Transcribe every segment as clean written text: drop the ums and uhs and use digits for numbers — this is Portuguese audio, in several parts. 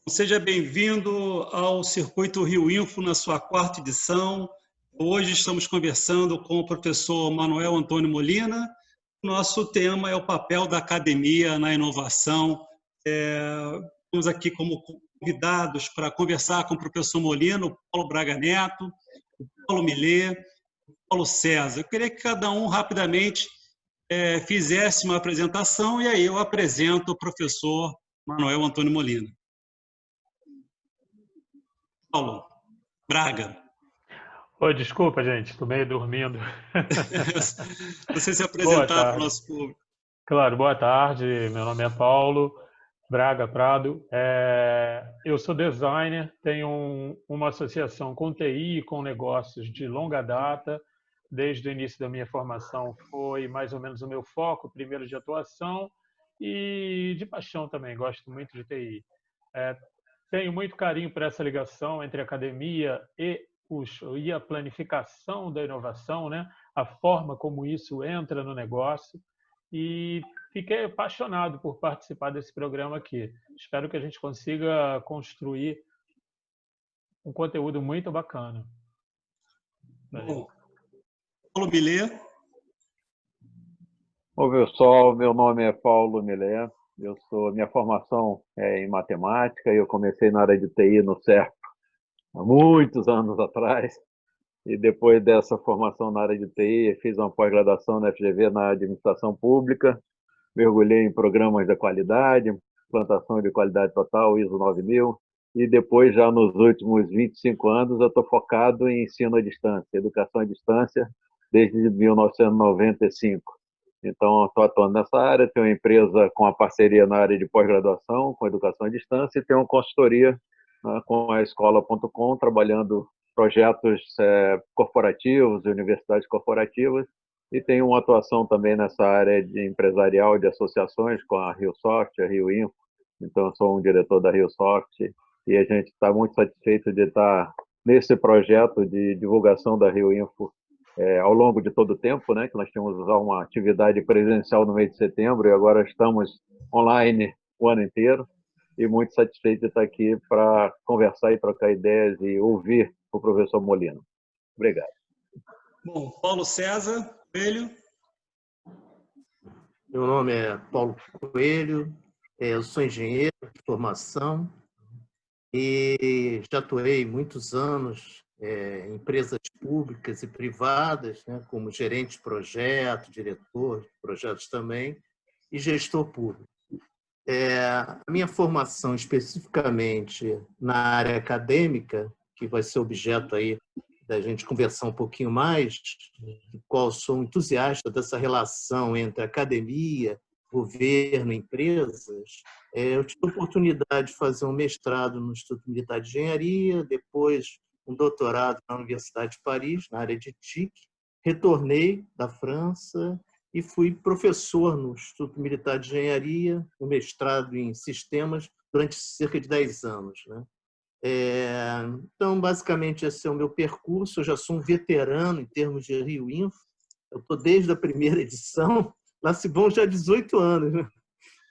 Seja bem-vindo ao Circuito Rio Info, na sua quarta edição. Hoje estamos conversando com o professor Manuel Antônio Molina. Nosso tema é o papel da academia na inovação. Estamos aqui como convidados para conversar com o professor Molina, o Paulo Braga Neto, o Paulo Millet, o Paulo César. Eu queria que cada um rapidamente fizesse uma apresentação e aí eu apresento o professor Manuel Antônio Molina. Paulo Braga. Oi, desculpa, gente, estou meio dormindo. Você se apresentar para o nosso público. Claro, boa tarde. Meu nome é Paulo Braga Prado. Eu sou designer, tenho uma associação com TI e com negócios de longa data. Desde o início da minha formação foi mais ou menos o meu foco, primeiro de atuação e de paixão também, gosto muito de TI. Tenho muito carinho por essa ligação entre a academia e a planificação da inovação, né? A forma como isso entra no negócio. E fiquei apaixonado por participar desse programa aqui. Espero que a gente consiga construir um conteúdo muito bacana. Bom, Paulo Millet. Oi, pessoal, meu nome é Paulo Millet. Minha formação é em matemática e eu comecei na área de TI no CERP há muitos anos atrás. E depois dessa formação na área de TI, fiz uma pós-graduação na FGV na administração pública, mergulhei em programas da qualidade, implantação de qualidade total, ISO 9000, e depois, já nos últimos 25 anos, eu estou focado em ensino à distância, educação à distância, desde 1995. Então, estou atuando nessa área, tenho uma empresa com a parceria na área de pós-graduação, com educação à distância, e tenho uma consultoria, né, com a escola.com, trabalhando projetos corporativos, universidades corporativas, e tenho uma atuação também nessa área de empresarial, de associações, com a RioSoft, a Rio Info. Então, eu sou um diretor da RioSoft, e a gente está muito satisfeito de estar nesse projeto de divulgação da Rio Info ao longo de todo o tempo, né, que nós tínhamos uma atividade presencial no mês de setembro e agora estamos online o ano inteiro, e muito satisfeito de estar aqui para conversar e trocar ideias e ouvir o professor Molina. Obrigado. Bom, Paulo César Coelho. Meu nome é Paulo Coelho, eu sou engenheiro de formação e já atuei muitos anos em empresas públicas e privadas, né, como gerente de projeto, diretor de projetos também, e gestor público. A minha formação especificamente na área acadêmica, que vai ser objeto aí da gente conversar um pouquinho mais, do qual sou um entusiasta dessa relação entre academia, governo e empresas. Eu tive a oportunidade de fazer um mestrado no Instituto Militar de Engenharia, depois um doutorado na Universidade de Paris, na área de TIC. Retornei da França e fui professor no Instituto Militar de Engenharia, um mestrado em sistemas, durante cerca de 10 anos, né? Então, basicamente, esse é o meu percurso. Eu já sou um veterano em termos de Rio Info. Eu estou desde a primeira edição, lá se vão já 18 anos, né?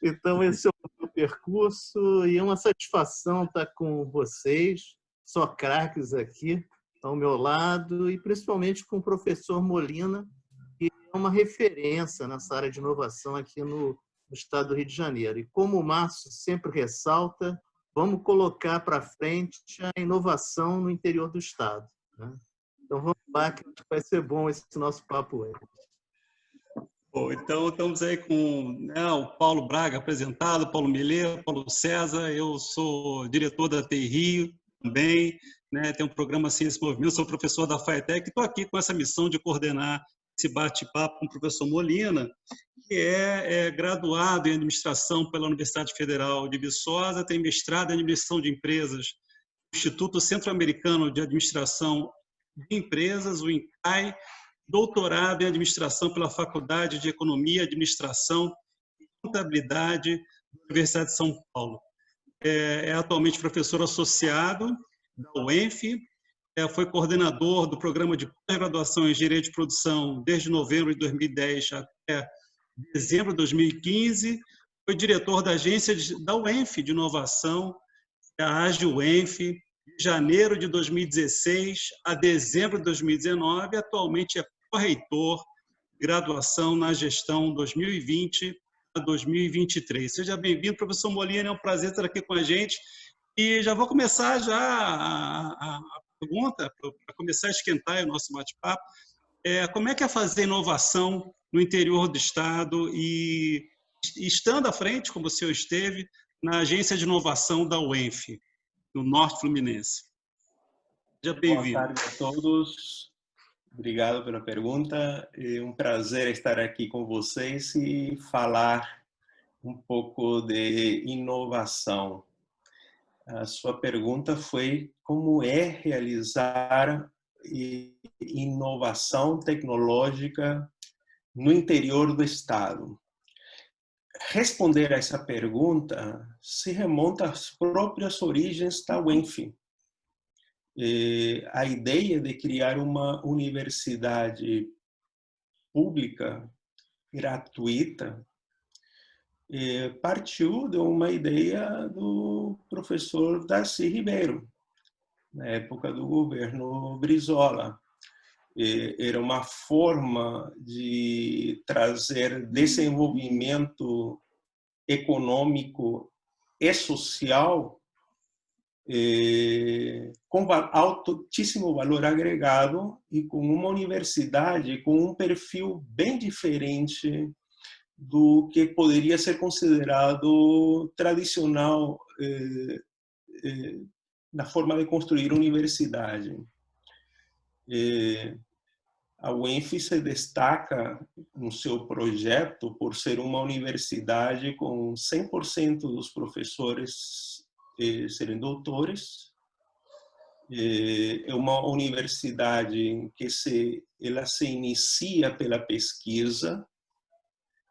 Então, esse é o meu percurso e é uma satisfação estar com vocês, só craques aqui ao meu lado, e principalmente com o professor Molina, que é uma referência nessa área de inovação aqui no estado do Rio de Janeiro. E como o Márcio sempre ressalta, vamos colocar para frente a inovação no interior do estado, né? Então vamos lá, que vai ser bom esse nosso papo hoje. Bom, então estamos aí com, né, o Paulo Braga apresentado, Paulo Millet, Paulo César. Eu sou diretor da TI Rio também, né, tenho um programa Ciência e Movimento, sou professor da FATEC, estou aqui com essa missão de coordenar esse bate-papo com o professor Molina, que é graduado em administração pela Universidade Federal de Viçosa, tem mestrado em administração de empresas no Instituto Centro-Americano de Administração de Empresas, o INCAE, doutorado em administração pela Faculdade de Economia, Administração e Contabilidade da Universidade de São Paulo. É atualmente professor associado da UENF, foi coordenador do programa de pós-graduação em Engenharia de Produção desde novembro de 2010 até dezembro de 2015, foi diretor da agência da UENF de inovação, a AGE-UENF, de janeiro de 2016 a dezembro de 2019, atualmente é pró-reitor, graduação na gestão 2020 a 2023. Seja bem-vindo, professor Molina, é um prazer estar aqui com a gente. E já vou começar já a pergunta, para começar a esquentar o nosso bate-papo. Como é que é fazer inovação no interior do Estado e estando à frente, como o senhor esteve, na agência de inovação da UENF, no Norte Fluminense? Seja bem-vindo. Boa tarde a todos. Obrigado pela pergunta. É um prazer estar aqui com vocês e falar um pouco de inovação. A sua pergunta foi como é realizar inovação tecnológica no interior do Estado. Responder a essa pergunta se remonta às próprias origens da UENF. A ideia de criar uma universidade pública, gratuita, partiu de uma ideia do professor Darcy Ribeiro, na época do governo Brizola. Era uma forma de trazer desenvolvimento econômico e social com altíssimo valor agregado e com uma universidade com um perfil bem diferente do que poderia ser considerado tradicional na forma de construir universidade. A UENF se destaca no seu projeto por ser uma universidade com 100% dos professores serem doutores. É uma universidade que ela se inicia pela pesquisa.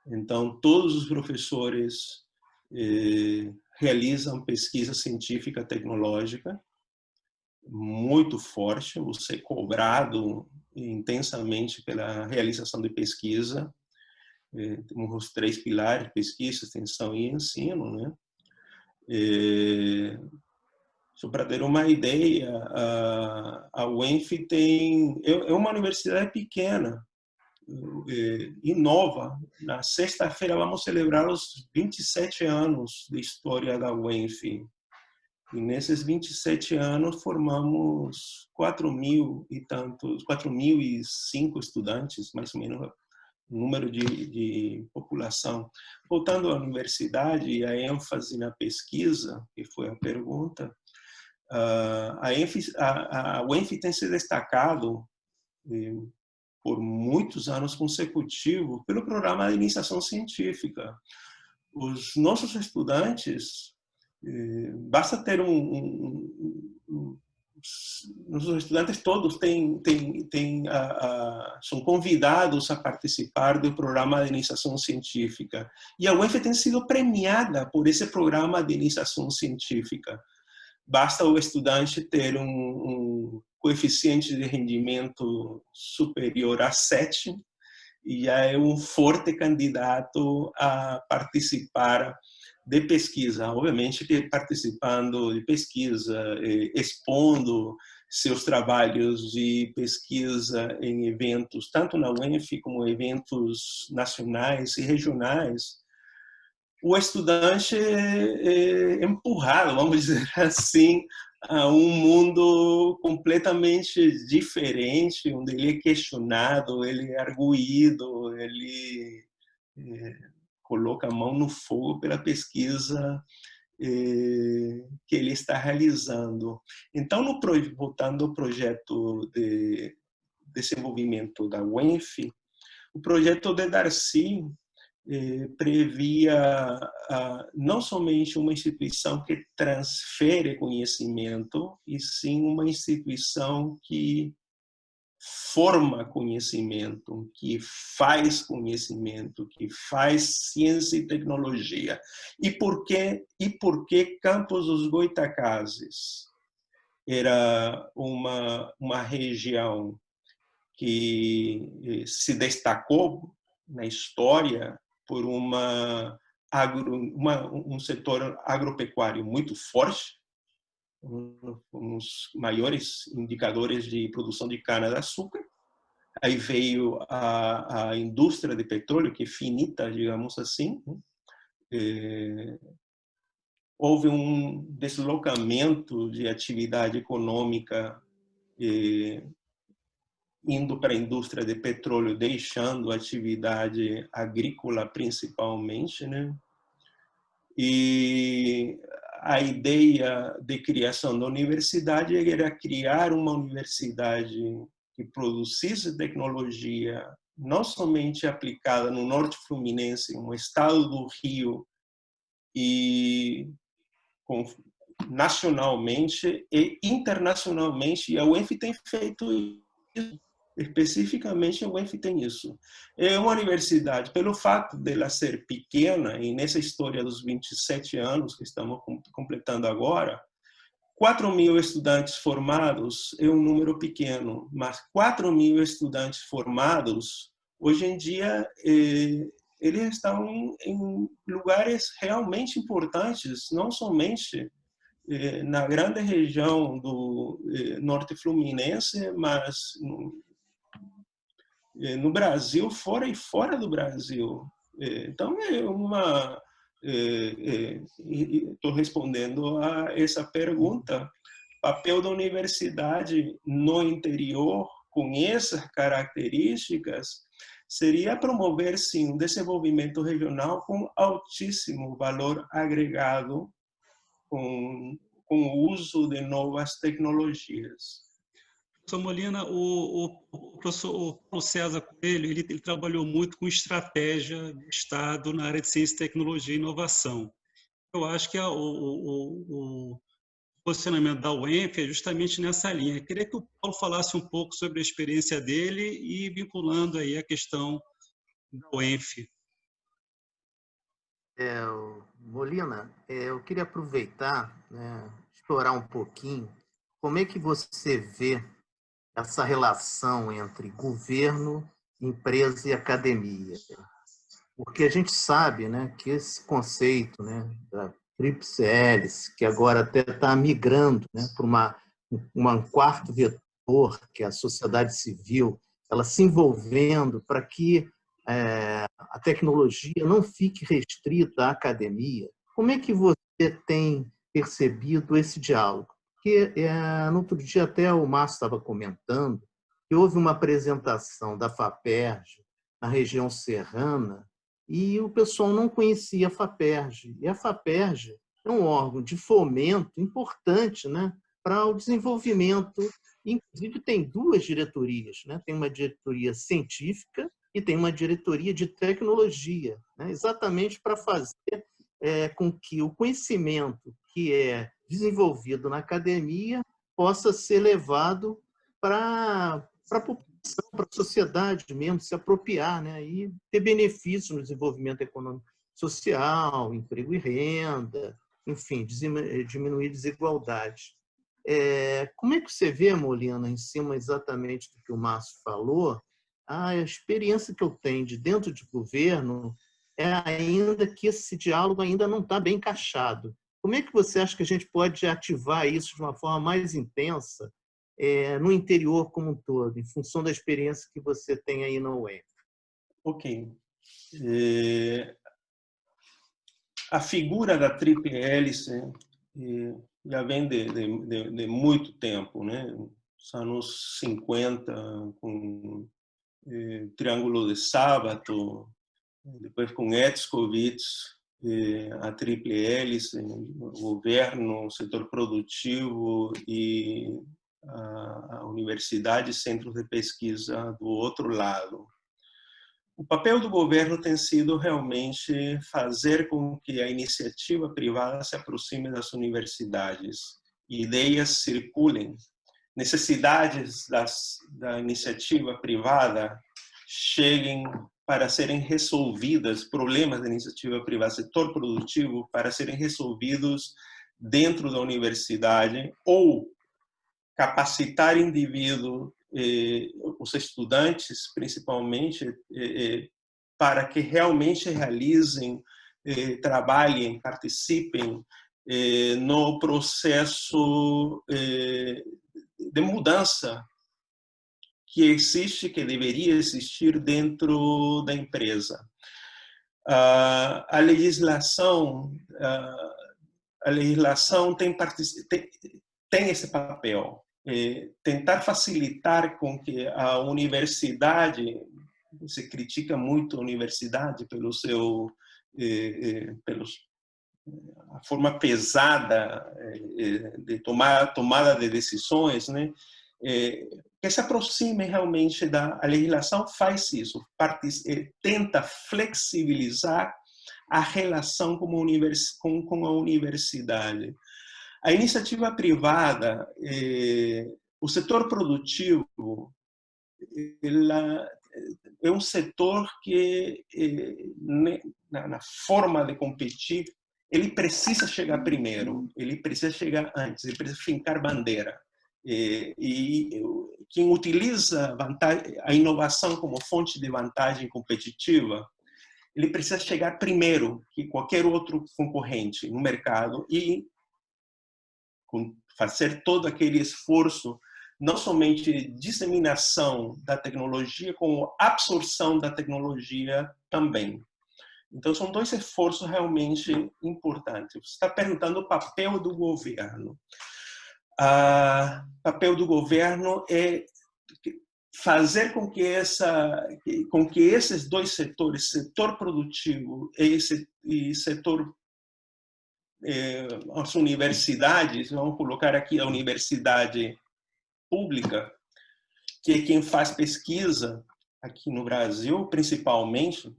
Então, todos os professores realizam pesquisa científica tecnológica, muito forte, você é cobrado intensamente pela realização de pesquisa. Temos os 3 pilares: pesquisa, extensão e ensino, né? Só para ter uma ideia, a UENF é uma universidade pequena, e nova. Na sexta-feira vamos celebrar os 27 anos de história da UENF. E nesses 27 anos formamos 4.005 estudantes, mais ou menos o número de população. Voltando à universidade e a ênfase na pesquisa, que foi a pergunta, a UENF tem se destacado por muitos anos consecutivos pelo programa de iniciação científica. Os nossos estudantes, basta ter nossos estudantes todos são convidados a participar do programa de iniciação científica. E a UENF tem sido premiada por esse programa de iniciação científica. Basta o estudante ter um coeficiente de rendimento superior a 7 e já é um forte candidato a participar de pesquisa. Obviamente que participando de pesquisa, expondo seus trabalhos de pesquisa em eventos, tanto na UENF como eventos nacionais e regionais, o estudante é empurrado, vamos dizer assim, a um mundo completamente diferente, onde ele é questionado, ele é arguído, ele coloca a mão no fogo pela pesquisa que ele está realizando. Então, voltando ao projeto de desenvolvimento da UENF, o projeto de Darcy previa não somente uma instituição que transfere conhecimento, e sim uma instituição que forma conhecimento, que faz conhecimento, que faz ciência e tecnologia. E por que Campos dos Goytacazes? era uma região que se destacou na história por um setor agropecuário muito forte, os maiores indicadores de produção de cana-de-açúcar. Aí veio a indústria de petróleo, que é finita, digamos assim. Houve um deslocamento de atividade econômica indo para a indústria de petróleo, deixando a atividade agrícola principalmente, né? E a ideia de criação da universidade era criar uma universidade que produzisse tecnologia não somente aplicada no Norte Fluminense, no estado do Rio, e nacionalmente e internacionalmente, e a UENF tem feito isso. Especificamente, a UENF tem isso. É uma universidade, pelo fato dela ser pequena, e nessa história dos 27 anos que estamos completando agora, 4.000 estudantes formados é um número pequeno, mas 4.000 estudantes formados, hoje em dia, eles estão em lugares realmente importantes, não somente na grande região do Norte Fluminense, mas no Brasil, fora e fora do Brasil. Então, estou respondendo a essa pergunta. Papel da universidade no interior, com essas características, seria promover, sim, um desenvolvimento regional com altíssimo valor agregado, com o uso de novas tecnologias. Professor Molina, o professor Paulo César Coelho, ele trabalhou muito com estratégia de Estado na área de ciência, tecnologia e inovação. Eu acho que o posicionamento da UENF é justamente nessa linha. Eu queria que o Paulo falasse um pouco sobre a experiência dele e vinculando aí a questão da UENF. Molina, eu queria aproveitar, né, explorar um pouquinho como é que você vê essa relação entre governo, empresa e academia. Porque a gente sabe, né, que esse conceito, né, da tríplice hélice, que agora até está migrando, né, para um quarto vetor, que é a sociedade civil, ela se envolvendo para que a tecnologia não fique restrita à academia. Como é que você tem percebido esse diálogo? Porque no outro dia até o Márcio estava comentando que houve uma apresentação da FAPERJ na região serrana e o pessoal não conhecia a FAPERJ. E a FAPERJ é um órgão de fomento importante, né, para o desenvolvimento. Inclusive tem duas diretorias, né? Tem uma diretoria científica e tem uma diretoria de tecnologia, né? Exatamente para fazer com que o conhecimento que é desenvolvido na academia possa ser levado para a população, para a sociedade mesmo, se apropriar, né? E ter benefício no desenvolvimento econômico social, emprego e renda, enfim, diminuir desigualdade. Como é que você vê, Molina, em cima exatamente do que o Márcio falou, a experiência que eu tenho de dentro de governo é ainda que esse diálogo ainda não está bem encaixado. Como é que você acha que a gente pode ativar isso de uma forma mais intensa no interior como um todo, em função da experiência que você tem aí na UENF? Ok. A figura da tríplice hélice já vem de muito tempo, né? Nos anos 50, com Triângulo de Sábato, depois com Hetzkovits, a tríplice hélice, o governo, o setor produtivo e a universidade e centros de pesquisa do outro lado. O papel do governo tem sido realmente fazer com que a iniciativa privada se aproxime das universidades, ideias circulem, necessidades da iniciativa privada cheguem para serem resolvidas, problemas da iniciativa privada, setor produtivo, para serem resolvidos dentro da universidade ou capacitar indivíduos, os estudantes principalmente, para que realmente realizem, trabalhem, participem no processo de mudança que existe, que deveria existir dentro da empresa. A legislação tem esse papel, tentar facilitar com que a universidade, se critica muito a universidade pelo seu, a forma pesada de tomada de decisões, né? Que se aproxime realmente a legislação faz isso, tenta flexibilizar a relação com a universidade. A iniciativa privada, o setor produtivo, é um setor que, na forma de competir, ele precisa chegar primeiro, ele precisa chegar antes, ele precisa fincar bandeira. E quem utiliza a inovação como fonte de vantagem competitiva, ele precisa chegar primeiro que qualquer outro concorrente no mercado e fazer todo aquele esforço, não somente disseminação da tecnologia, como absorção da tecnologia também. Então, são dois esforços realmente importantes. Você está perguntando o papel do governo. O papel do governo é fazer com que esses dois setores, setor produtivo e setor as universidades, vamos colocar aqui a universidade pública, que é quem faz pesquisa aqui no Brasil, principalmente,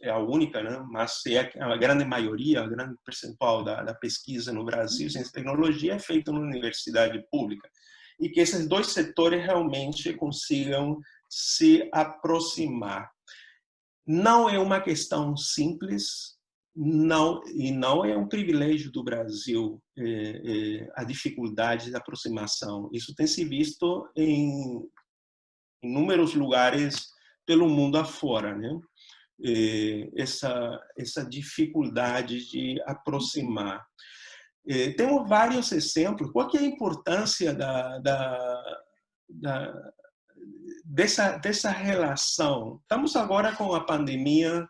é a única, né? Mas é a grande maioria, a grande percentual da pesquisa no Brasil, ciência e tecnologia, é feita na universidade pública. E que esses dois setores realmente consigam se aproximar. Não é uma questão simples, não é um privilégio do Brasil a dificuldade de aproximação. Isso tem se visto em inúmeros lugares pelo mundo afora, né? Essa dificuldade de aproximar. Temos vários exemplos. Qual que é a importância dessa relação? Estamos agora com a pandemia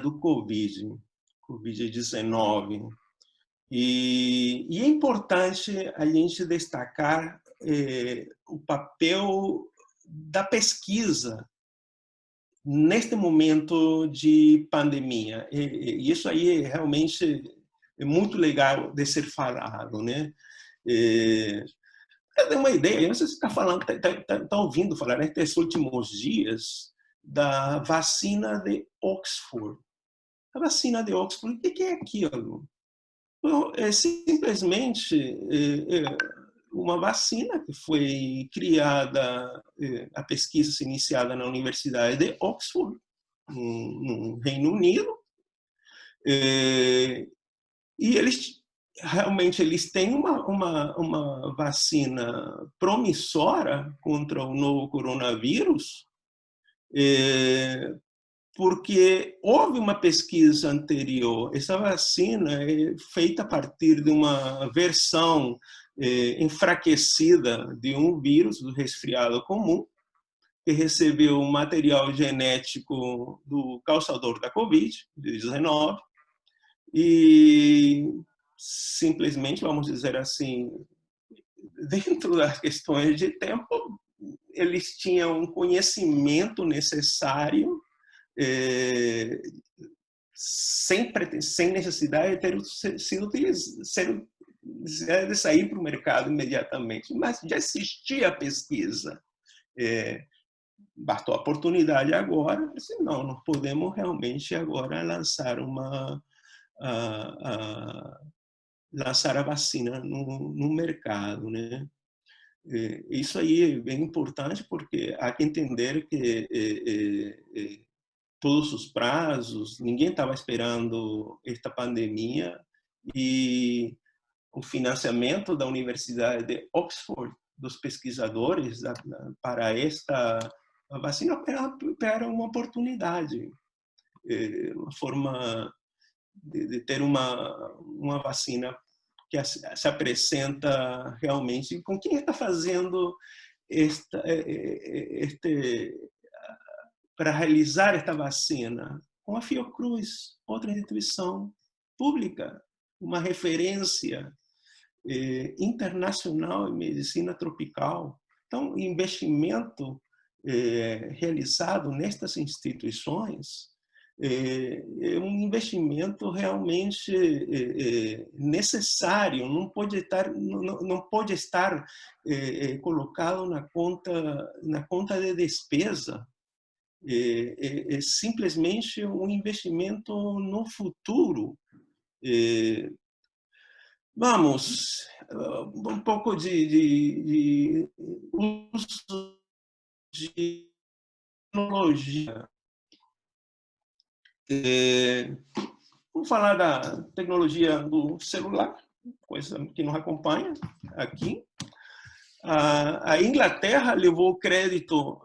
do Covid-19. E é importante a gente destacar o papel da pesquisa neste momento de pandemia. E isso aí realmente é muito legal de ser falado, né? Eu dei uma ideia, não sei se você está ouvindo falar nestes últimos dias da vacina de Oxford. A vacina de Oxford, o que é aquilo? É simplesmente uma vacina que foi criada, a pesquisa se iniciada na Universidade de Oxford, no Reino Unido, e eles têm uma vacina promissora contra o novo coronavírus, porque houve uma pesquisa anterior. Essa vacina é feita a partir de uma versão enfraquecida de um vírus do resfriado comum, que recebeu o material genético do causador da Covid-19 e simplesmente, vamos dizer assim, dentro das questões de tempo, eles tinham um conhecimento necessário sem necessidade de ter sido de sair para o mercado imediatamente, mas já existia a pesquisa. Bastou a oportunidade agora, senão nós podemos realmente agora lançar a vacina no mercado, né? Isso aí é bem importante porque há que entender que todos os prazos, ninguém estava esperando esta pandemia e o financiamento da Universidade de Oxford, dos pesquisadores, para esta vacina, era uma oportunidade, uma forma de ter uma vacina que se apresenta realmente com quem está fazendo para realizar esta vacina, com a Fiocruz, outra instituição pública, uma referência internacional em medicina tropical. Então, o investimento realizado nestas instituições é um investimento realmente necessário, não pode estar colocado na conta de despesa. É simplesmente um investimento no futuro. Vamos, um pouco de uso de tecnologia. Vamos falar da tecnologia do celular, coisa que nos acompanha aqui. A Inglaterra levou crédito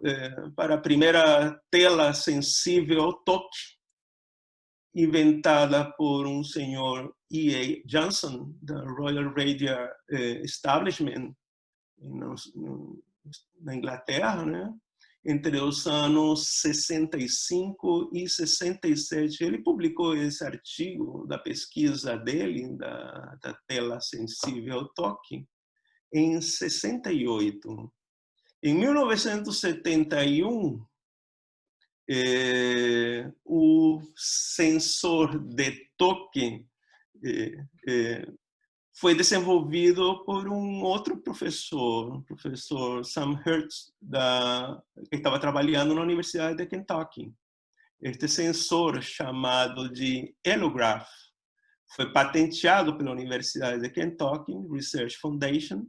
para a primeira tela sensível ao toque, inventada por um senhor E.A. Johnson, da Royal Radio Establishment, na Inglaterra, né? Entre os anos 65 e 67. Ele publicou esse artigo da pesquisa dele, da tela sensível ao toque, em 68. Em 1971, o sensor de toque foi desenvolvido por um outro professor, o professor Sam Hertz, que estava trabalhando na Universidade de Kentucky. Este sensor, chamado de Elograph, foi patenteado pela Universidade de Kentucky Research Foundation,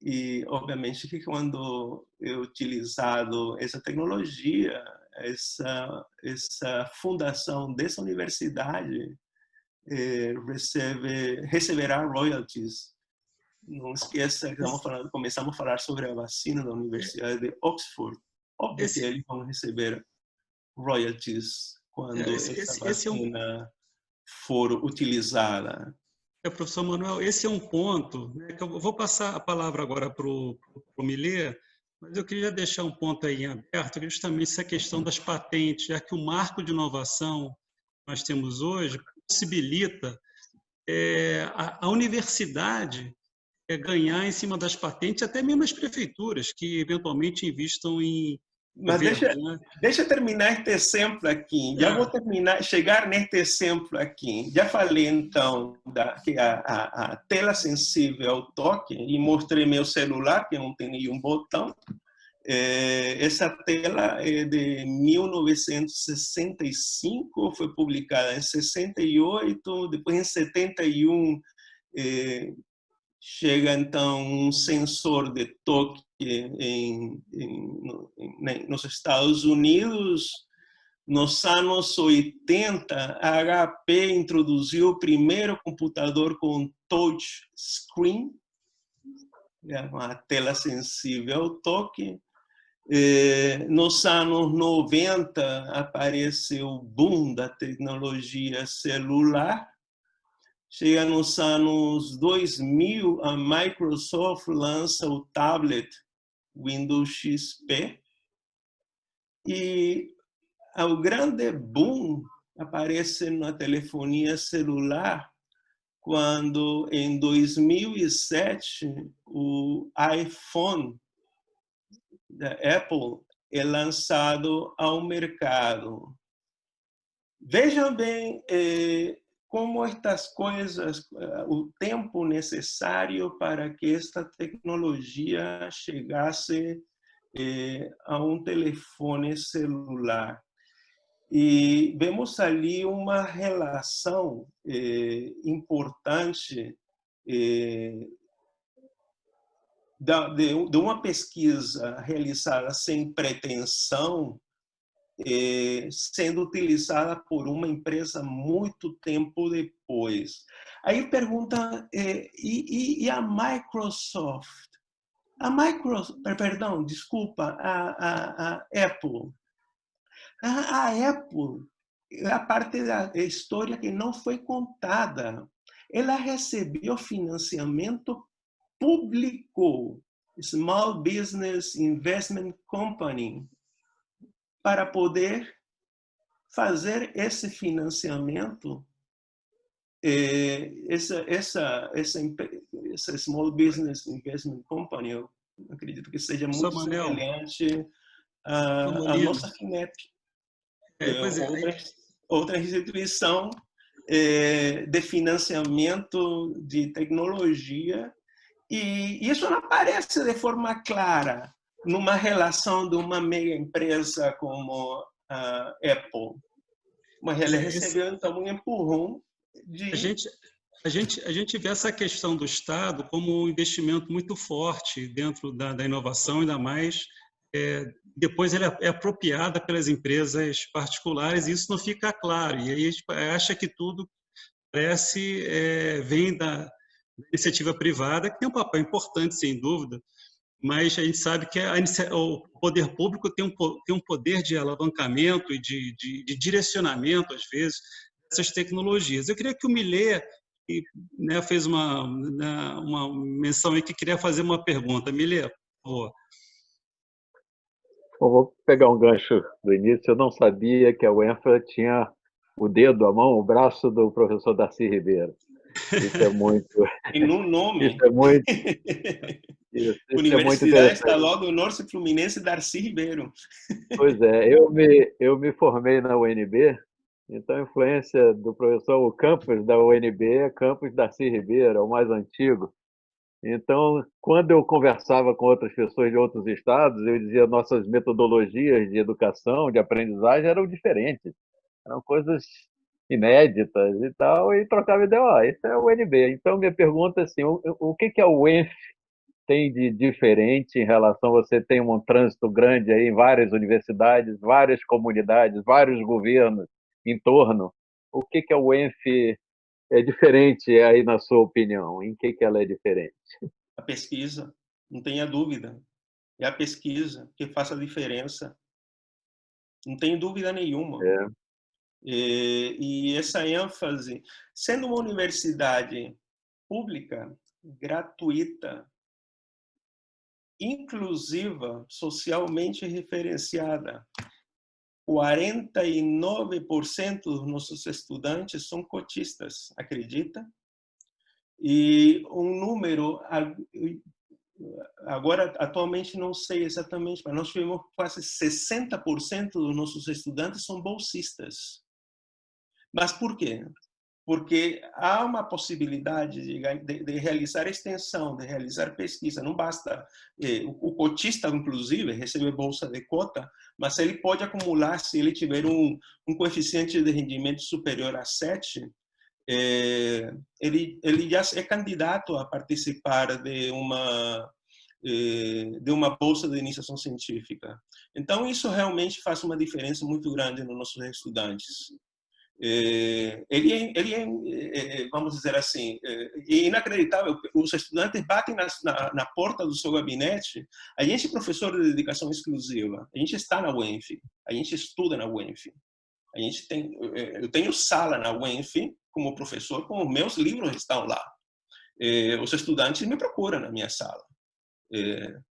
e, obviamente, que quando é utilizado essa tecnologia, essa fundação dessa universidade receberá royalties. Não esqueça que começamos a falar sobre a vacina da Universidade de Oxford. Óbvio que eles vão receber royalties quando essa vacina for utilizada. Professor Manuel, esse é um ponto, né, que eu vou passar a palavra agora para o Millet, mas eu queria deixar um ponto aí em aberto, que justamente essa questão das patentes, já que o marco de inovação que nós temos hoje possibilita a universidade ganhar em cima das patentes, até mesmo as prefeituras, que eventualmente investam em... Mas deixa eu terminar este exemplo aqui. Já vou chegar neste exemplo aqui. Já falei, então, que a tela sensível ao toque, e mostrei meu celular, que não tem nenhum botão. Essa tela é de 1965, foi publicada em 68, depois em 71 chega então um sensor de toque nos Estados Unidos. Nos anos 80, a HP introduziu o primeiro computador com touch screen, uma tela sensível ao toque. Nos anos 90, aparece o boom da tecnologia celular. Chega nos anos 2000, a Microsoft lança o tablet Windows XP. E o grande boom aparece na telefonia celular quando, em 2007, o iPhone da Apple é lançado ao mercado. Vejam bem como estas coisas, o tempo necessário para que esta tecnologia chegasse a um telefone celular. E vemos ali uma relação importante de uma pesquisa realizada sem pretensão sendo utilizada por uma empresa muito tempo depois. Aí pergunta, e a Microsoft? Perdão, desculpa, a Apple. A Apple é a parte da história que não foi contada. Ela recebeu financiamento público, Small Business Investment Company, para poder fazer esse financiamento. Essa Small Business Investment Company, eu acredito que seja muito Samuel, semelhante à nossa FINEP, pois é. outra instituição de financiamento de tecnologia, e isso não aparece de forma clara numa relação de uma mega empresa como a Apple. Mas ela recebeu, então, um empurrão de... A gente vê essa questão do Estado como um investimento muito forte dentro da inovação, ainda mais depois ele é apropriada pelas empresas particulares, e isso não fica claro. E aí a gente acha que tudo vem da iniciativa privada, que tem um papel importante, sem dúvida, mas a gente sabe que o poder público tem um poder de alavancamento e de direcionamento, às vezes, dessas tecnologias. Eu queria que o Millet fez uma menção aí que queria fazer uma pergunta. Millet, por favor. Bom, vou pegar um gancho do início. Eu não sabia que a UENFA tinha o dedo, a mão, o braço do professor Darcy Ribeiro. Isso é muito... E no nome. Isso é muito... Isso Universidade Estadual do Norte Fluminense Darcy Ribeiro. Pois é, eu me formei na UNB, então a influência do professor, o campus da UNB é campus Darcy Ribeiro, é o mais antigo. Então, quando eu conversava com outras pessoas de outros estados, eu dizia nossas metodologias de educação, de aprendizagem eram diferentes, eram coisas inéditas e tal, e trocava ideia, isso é o UNB. Então, minha pergunta é assim, o que a UENF tem de diferente em relação... Você tem um trânsito grande aí em várias universidades, várias comunidades, vários governos em torno. O que a UENF é diferente aí, na sua opinião? Em que ela é diferente? A pesquisa, não tenha dúvida. É a pesquisa que faz a diferença. Não tenho dúvida nenhuma. E essa ênfase, sendo uma universidade pública, gratuita, inclusiva, socialmente referenciada, 49% dos nossos estudantes são cotistas, acredita? E um número, agora atualmente não sei exatamente, mas nós tivemos quase 60% dos nossos estudantes são bolsistas. Mas por quê? Porque há uma possibilidade de realizar extensão, de realizar pesquisa. Não basta o cotista, inclusive, receber bolsa de cota, mas ele pode acumular, se ele tiver um coeficiente de rendimento superior a 7, ele já é candidato a participar de uma bolsa de iniciação científica. Então, isso realmente faz uma diferença muito grande nos nossos estudantes. Vamos dizer assim, inacreditável. Os estudantes batem na porta do seu gabinete. A gente é professor de dedicação exclusiva. A gente está na UENF. A gente estuda na UENF. Eu tenho sala na UENF como professor, como meus livros estão lá. Os estudantes me procuram na minha sala.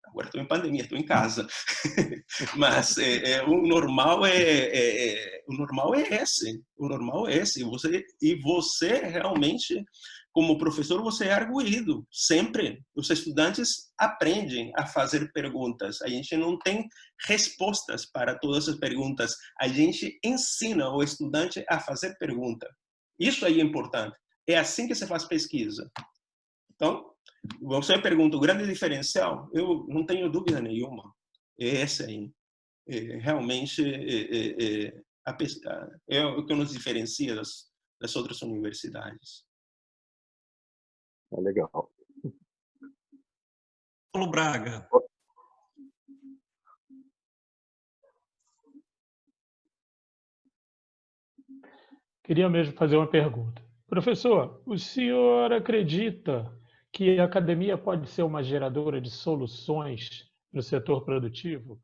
Agora estou em pandemia, estou em casa, mas o normal é esse. O normal é esse. E você realmente, como professor, você é arguído sempre. Os estudantes aprendem a fazer perguntas. A gente não tem respostas para todas as perguntas. A gente ensina o estudante a fazer pergunta. Isso aí é importante. É assim que se faz pesquisa. Então, você pergunta, o grande diferencial, eu não tenho dúvida nenhuma, é esse aí. Realmente é o que nos diferencia das outras universidades. Legal. Paulo Braga. Queria mesmo fazer uma pergunta. Professor, o senhor acredita que a academia pode ser uma geradora de soluções no setor produtivo?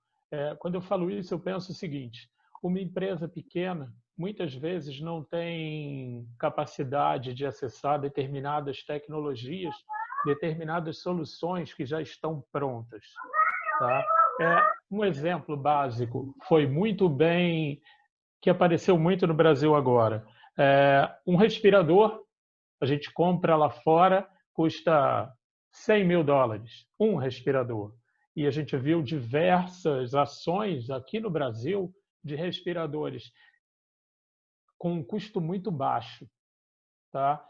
Quando eu falo isso, eu penso o seguinte: uma empresa pequena muitas vezes não tem capacidade de acessar determinadas tecnologias, determinadas soluções que já estão prontas, tá? Um exemplo básico foi muito bem que apareceu muito no Brasil agora. Um respirador, a gente compra lá fora, custa $100 mil, um respirador. E a gente viu diversas ações aqui no Brasil de respiradores com um custo muito baixo. Tá?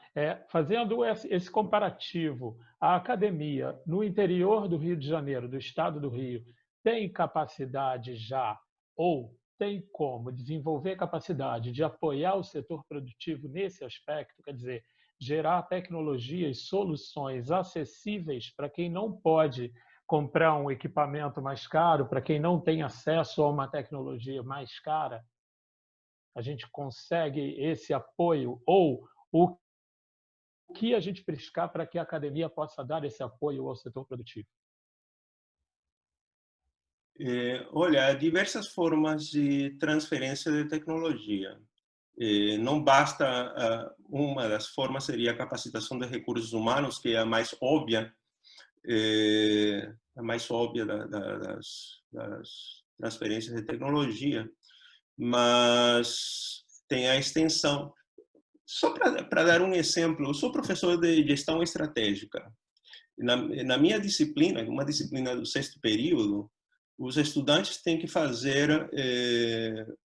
Fazendo esse comparativo, a academia no interior do Rio de Janeiro, do estado do Rio, tem capacidade já ou tem como desenvolver capacidade de apoiar o setor produtivo nesse aspecto, quer dizer, gerar tecnologias, soluções acessíveis para quem não pode comprar um equipamento mais caro, para quem não tem acesso a uma tecnologia mais cara, a gente consegue esse apoio ou o que a gente precisa para que a academia possa dar esse apoio ao setor produtivo? Olha, há diversas formas de transferência de tecnologia. Não basta, uma das formas seria a capacitação de recursos humanos, que é a mais óbvia, das transferências de tecnologia, mas tem a extensão. Só para dar um exemplo, eu sou professor de gestão estratégica. Na minha disciplina, uma disciplina do 6º período, os estudantes têm que fazer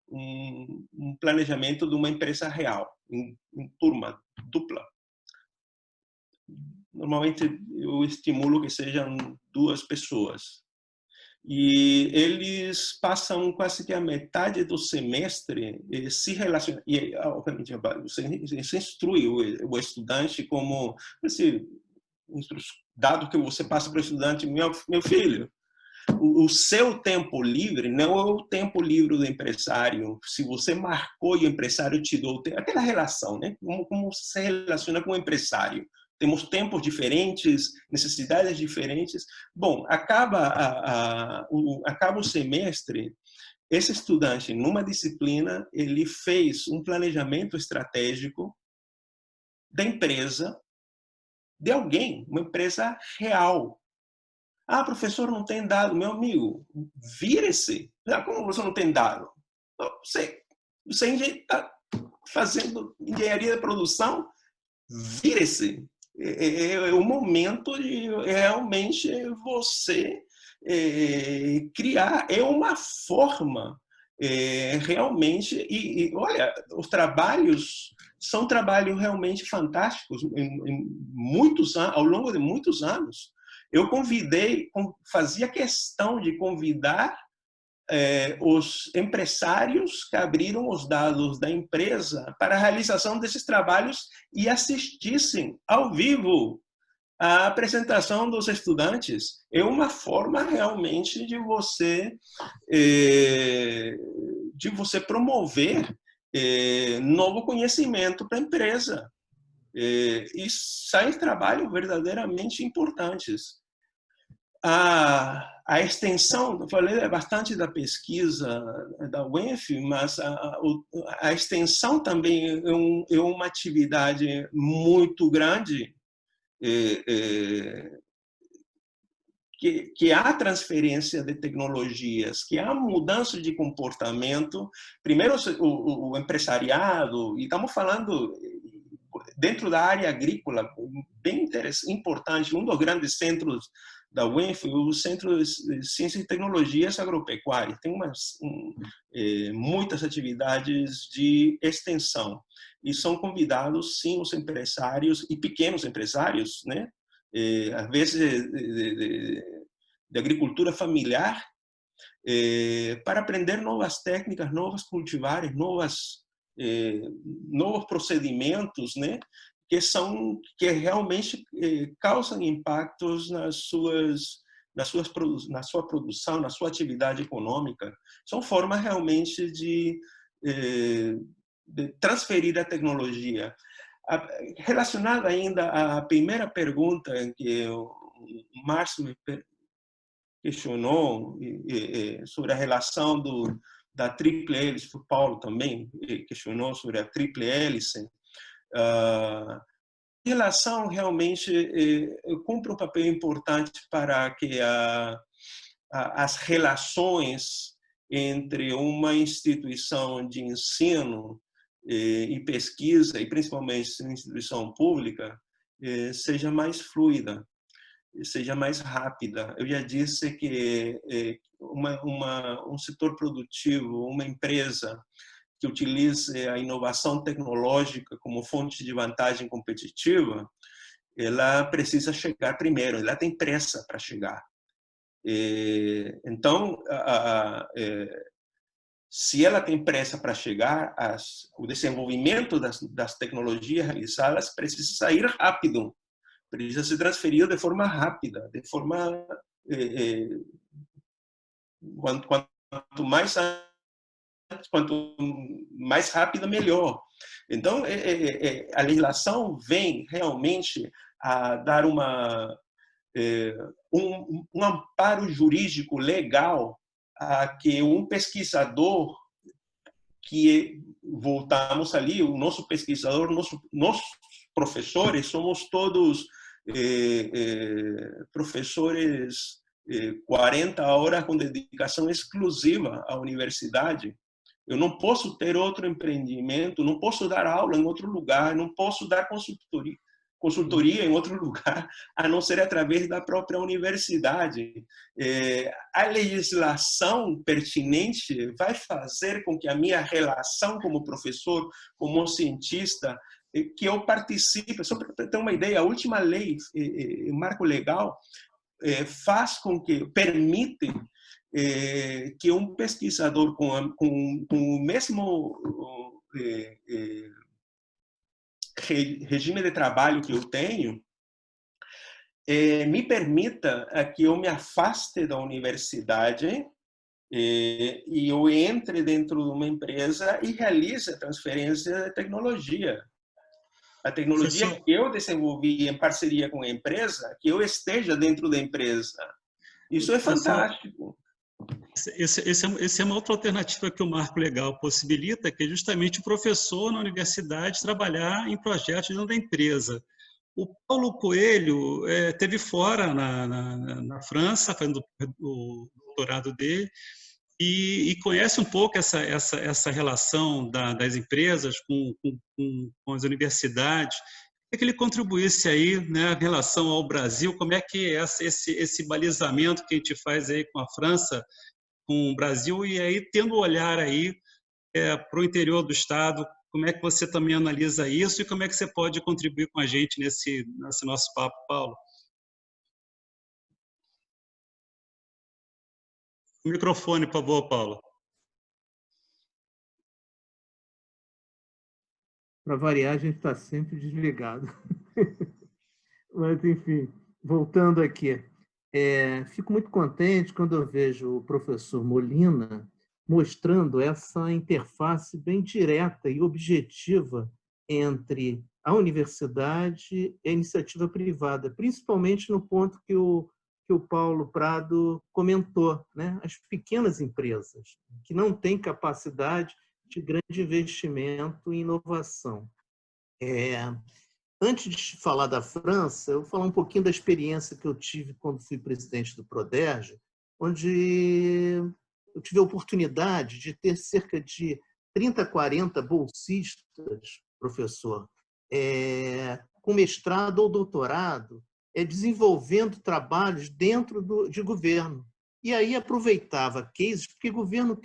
um planejamento de uma empresa real, em turma dupla. Normalmente, eu estimulo que sejam 2 pessoas. E eles passam quase que a metade do semestre se relacionando. E, obviamente, você instrui o estudante como, assim, dado que você passa para o estudante, meu filho, o seu tempo livre não é o tempo livre do empresário. Se você marcou e o empresário te deu aquela relação, né? Como você se relaciona com o empresário. Temos tempos diferentes, necessidades diferentes. Bom, acaba o semestre, esse estudante, numa disciplina, ele fez um planejamento estratégico da empresa, de alguém, uma empresa real. Professor, não tem dado. Meu amigo, vire-se. Como você não tem dado? Você está fazendo engenharia de produção? Vire-se. É o momento de realmente você criar. É uma forma realmente. E olha, os trabalhos são trabalhos realmente fantásticos ao longo de muitos anos. Eu fazia questão de convidar os empresários que abriram os dados da empresa para a realização desses trabalhos e assistissem ao vivo a apresentação dos estudantes. É uma forma realmente de você promover novo conhecimento para a empresa. E saem trabalhos verdadeiramente importantes. A extensão, eu falei bastante da pesquisa da UENF, mas a extensão também é uma atividade muito grande, que há transferência de tecnologias, que há mudança de comportamento. Primeiro, o empresariado, e estamos falando dentro da área agrícola, bem importante, um dos grandes centros da UENF, o Centro de Ciências e Tecnologias Agropecuárias. Tem muitas atividades de extensão. E são convidados, sim, os empresários e pequenos empresários, né? Às vezes de agricultura familiar, para aprender novas técnicas, novas cultivares, novos procedimentos, né? Que realmente causam impactos na sua produção, na sua atividade econômica. São formas realmente de de transferir a tecnologia. Relacionado ainda à primeira pergunta que o Márcio me questionou sobre a relação da tríplice hélice, o Paulo também questionou sobre a tríplice hélice. A relação realmente cumpre um papel importante para que as relações entre uma instituição de ensino e pesquisa, e principalmente uma instituição pública, seja mais fluida, seja mais rápida. Eu já disse que um setor produtivo, uma empresa que utilize a inovação tecnológica como fonte de vantagem competitiva, ela precisa chegar primeiro, ela tem pressa para chegar. Então, se ela tem pressa para chegar, o desenvolvimento das tecnologias realizadas precisa sair rápido, precisa ser transferido de forma rápida, de forma quanto mais rápida, melhor. Então, a legislação vem realmente a dar um amparo jurídico legal a que um pesquisador, que voltamos ali, o nosso pesquisador, nossos professores, somos todos professores 40 horas com dedicação exclusiva à universidade. Eu não posso ter outro empreendimento, não posso dar aula em outro lugar, não posso dar consultoria em outro lugar, a não ser através da própria universidade. A legislação pertinente vai fazer com que a minha relação como professor, como cientista, que eu participe. Só para ter uma ideia, a última lei, marco legal, faz com que, permite que um pesquisador com o mesmo regime de trabalho que eu tenho, me permita que eu me afaste da universidade e eu entre dentro de uma empresa e realize a transferência de tecnologia. A tecnologia que eu desenvolvi em parceria com a empresa, que eu esteja dentro da empresa. Isso é fantástico. Essa é uma outra alternativa que o Marco Legal possibilita, que é justamente o professor na universidade trabalhar em projetos dentro da empresa. O Paulo Coelho esteve fora na França, fazendo o doutorado dele, e conhece um pouco essa relação das empresas com as universidades. Que ele contribuísse aí, né, em relação ao Brasil, como é que é esse balizamento que a gente faz aí com a França, com o Brasil, e aí tendo um olhar aí para o interior do estado, como é que você também analisa isso e como é que você pode contribuir com a gente nesse nosso papo, Paulo? O microfone, por favor, Paulo. Para variar, a gente está sempre desligado. Mas, enfim, voltando aqui. Fico muito contente quando eu vejo o professor Molina mostrando essa interface bem direta e objetiva entre a universidade e a iniciativa privada, principalmente no ponto que o Paulo Prado comentou, né? As pequenas empresas que não têm capacidade de grande investimento em inovação. Antes de falar da França, eu vou falar um pouquinho da experiência que eu tive quando fui presidente do Proderj, onde eu tive a oportunidade de ter cerca de 30, 40 bolsistas, professor, com mestrado ou doutorado, desenvolvendo trabalhos dentro de governo. E aí aproveitava cases, porque o governo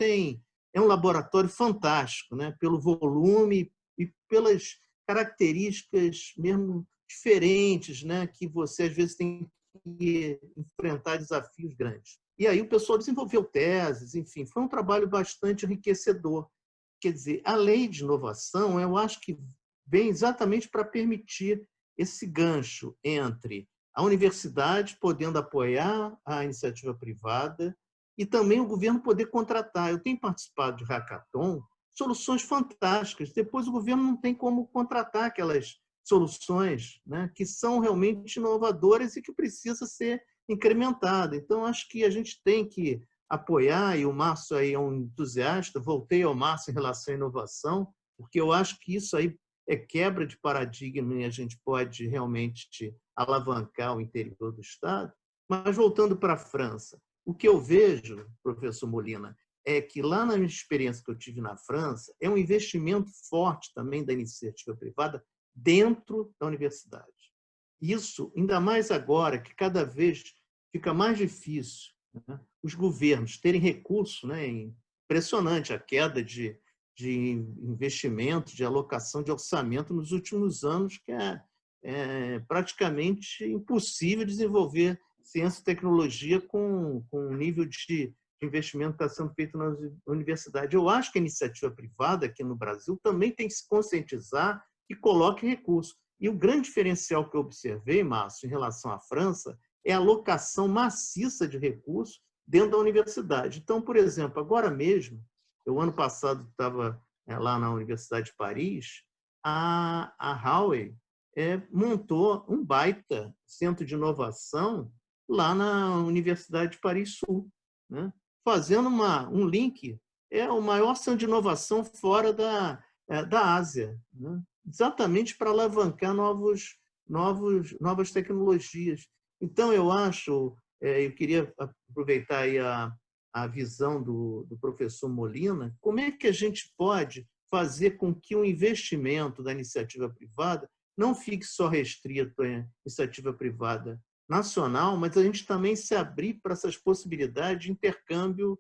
é um laboratório fantástico, né? Pelo volume e pelas características mesmo diferentes, né? Que você, às vezes, tem que enfrentar desafios grandes. E aí o pessoal desenvolveu teses, enfim, foi um trabalho bastante enriquecedor. Quer dizer, a lei de inovação, eu acho que vem exatamente para permitir esse gancho entre a universidade podendo apoiar a iniciativa privada e também o governo poder contratar. Eu tenho participado de hackathon soluções fantásticas. Depois o governo não tem como contratar aquelas soluções, né, que são realmente inovadoras e que precisa ser incrementada. Então, acho que a gente tem que apoiar, e o Márcio aí é um entusiasta, voltei ao Márcio em relação à inovação, porque eu acho que isso aí é quebra de paradigma e a gente pode realmente alavancar o interior do Estado. Mas, voltando para a França, o que eu vejo, professor Molina, é que lá na minha experiência que eu tive na França, é um investimento forte também da iniciativa privada dentro da universidade. Isso, ainda mais agora, que cada vez fica mais difícil, né, os governos terem recurso, né, impressionante a queda de investimento, de alocação de orçamento nos últimos anos, que é praticamente impossível desenvolver ciência e tecnologia com o nível de investimento que está sendo feito na universidade. Eu acho que a iniciativa privada aqui no Brasil também tem que se conscientizar e coloque recursos. E o grande diferencial que eu observei, Márcio, em relação à França, é a alocação maciça de recursos dentro da universidade. Então, por exemplo, agora mesmo, eu ano passado estava lá na Universidade de Paris, a Huawei montou um baita centro de inovação lá na Universidade de Paris Sul, né? Fazendo um link, o maior centro de inovação fora da Ásia, né? Exatamente para alavancar novas tecnologias. Então, eu acho, eu queria aproveitar aí a visão do professor Molina, como é que a gente pode fazer com que o investimento da iniciativa privada não fique só restrito à iniciativa privada nacional, mas a gente também se abrir para essas possibilidades de intercâmbio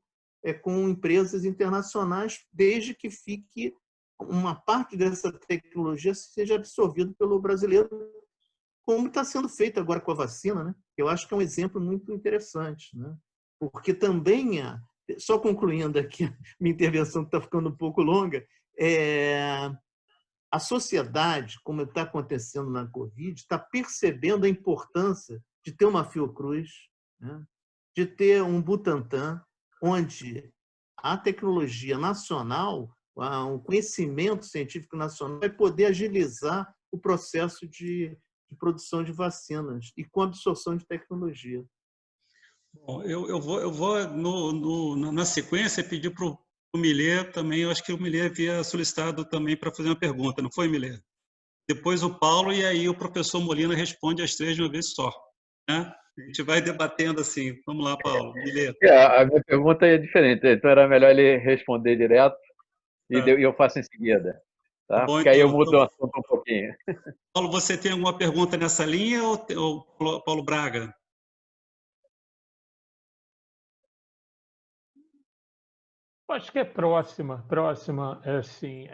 com empresas internacionais, desde que fique uma parte dessa tecnologia seja absorvida pelo brasileiro, como está sendo feito agora com a vacina, né? Eu acho que é um exemplo muito interessante, né? Porque também, só concluindo aqui a minha intervenção, que está ficando um pouco longa, a sociedade, como está acontecendo na Covid, está percebendo a importância de ter uma Fiocruz, né? De ter um Butantan, onde a tecnologia nacional, o conhecimento científico nacional vai poder agilizar o processo de produção de vacinas e com absorção de tecnologia. Bom, eu vou na sequência pedir para o Millet também, eu acho que o Millet havia solicitado também para fazer uma pergunta, não foi, Millet? Depois o Paulo e aí o professor Molina responde as três de uma vez só, né? A gente vai debatendo assim. Vamos lá, Paulo. Millet. A minha pergunta é diferente, então era melhor ele responder direto e eu faço em seguida. Tá? Bom, porque aí eu então, mudo o assunto um pouquinho. Paulo, você tem alguma pergunta nessa linha ou Paulo Braga? Acho que é próxima, assim,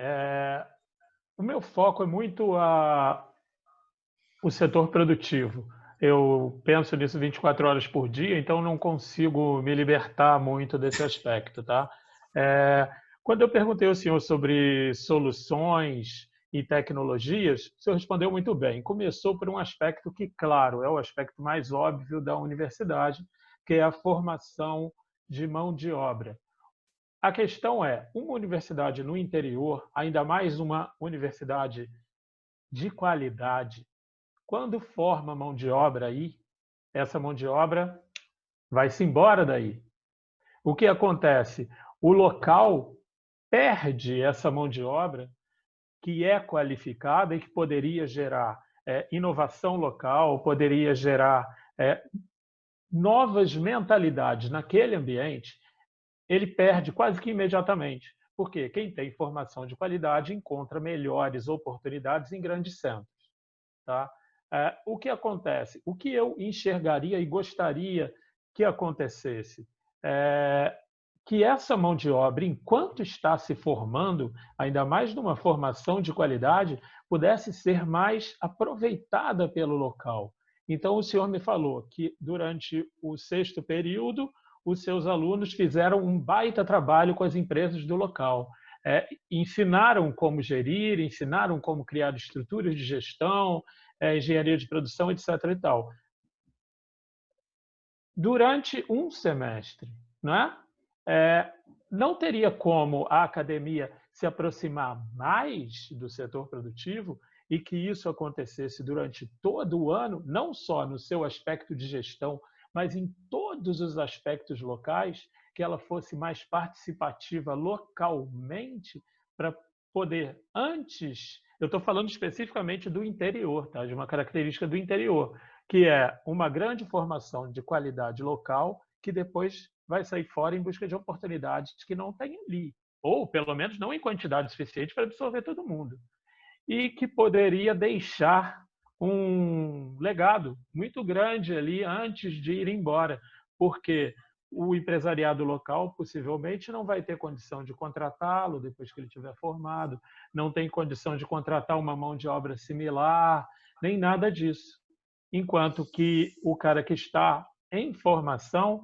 o meu foco é muito o setor produtivo. Eu penso nisso 24 horas por dia, então não consigo me libertar muito desse aspecto, tá? Quando eu perguntei ao senhor sobre soluções e tecnologias, o senhor respondeu muito bem. Começou por um aspecto que, claro, é o aspecto mais óbvio da universidade, que é a formação de mão de obra. A questão é, uma universidade no interior, ainda mais uma universidade de qualidade, quando forma mão de obra aí, essa mão de obra vai-se embora daí. O que acontece? O local perde essa mão de obra que é qualificada e que poderia gerar inovação local, poderia gerar novas mentalidades naquele ambiente, ele perde quase que imediatamente. Porque quem tem formação de qualidade encontra melhores oportunidades em grandes centros. Tá? O que acontece? O que eu enxergaria e gostaria que acontecesse? Que essa mão de obra, enquanto está se formando, ainda mais numa formação de qualidade, pudesse ser mais aproveitada pelo local. Então, o senhor me falou que, durante o 6º período, os seus alunos fizeram um baita trabalho com as empresas do local. Ensinaram como gerir, ensinaram como criar estruturas de gestão, engenharia de produção, etc. e tal. Durante um semestre, não é? Não teria como a academia se aproximar mais do setor produtivo e que isso acontecesse durante todo o ano, não só no seu aspecto de gestão, mas em todos os aspectos locais, que ela fosse mais participativa localmente para poder, antes, eu estou falando especificamente do interior, tá? De uma característica do interior, que é uma grande formação de qualidade local que depois vai sair fora em busca de oportunidades que não tem ali, ou pelo menos não em quantidade suficiente para absorver todo mundo, e que poderia deixar um legado muito grande ali antes de ir embora, porque o empresariado local possivelmente não vai ter condição de contratá-lo depois que ele estiver formado, não tem condição de contratar uma mão de obra similar, nem nada disso. Enquanto que o cara que está em formação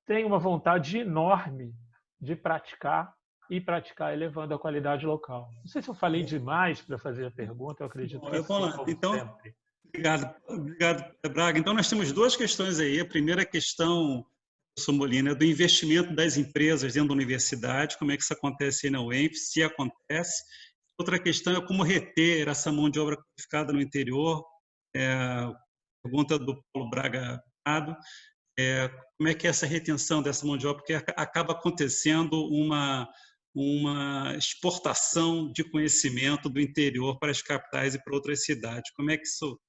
tem uma vontade enorme de praticar e praticar elevando a qualidade local. Não sei se eu falei demais para fazer a pergunta, eu acredito que sim, como então, sempre. Obrigado, Braga. Então, nós temos duas questões aí. A primeira questão, professor Molina, é do investimento das empresas dentro da universidade, como é que isso acontece aí na UENF, se acontece. Outra questão é como reter essa mão de obra qualificada no interior. Pergunta do Paulo Braga Prado. Como é que é essa retenção dessa mão de obra, porque acaba acontecendo uma exportação de conhecimento do interior para as capitais e para outras cidades. Como é que isso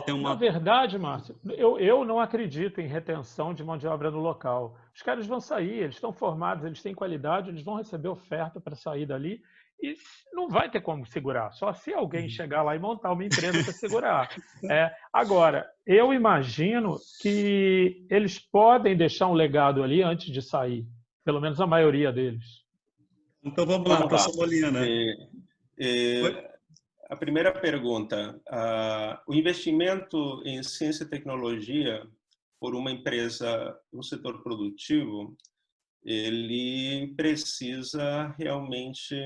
tem uma... Na verdade, Márcio, eu não acredito em retenção de mão de obra no local. Os caras vão sair, eles estão formados, eles têm qualidade, eles vão receber oferta para sair dali e não vai ter como segurar, só se alguém chegar lá e montar uma empresa para segurar. Agora, eu imagino que eles podem deixar um legado ali antes de sair, pelo menos a maioria deles. Então vamos lá, professor Molina. A primeira pergunta, o investimento em ciência e tecnologia por uma empresa no setor produtivo, ele precisa realmente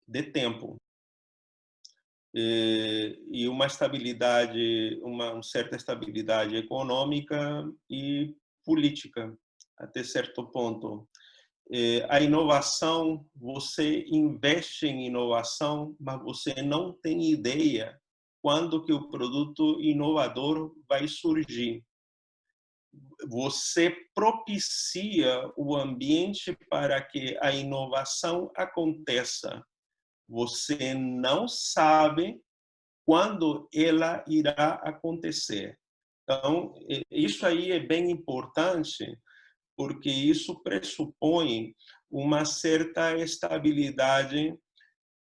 de tempo e uma estabilidade, uma certa estabilidade econômica e política até certo ponto. A inovação, você investe em inovação, mas você não tem ideia quando que o produto inovador vai surgir. Você propicia o ambiente para que a inovação aconteça. Você não sabe quando ela irá acontecer. Então, isso aí é bem importante, porque isso pressupõe uma certa estabilidade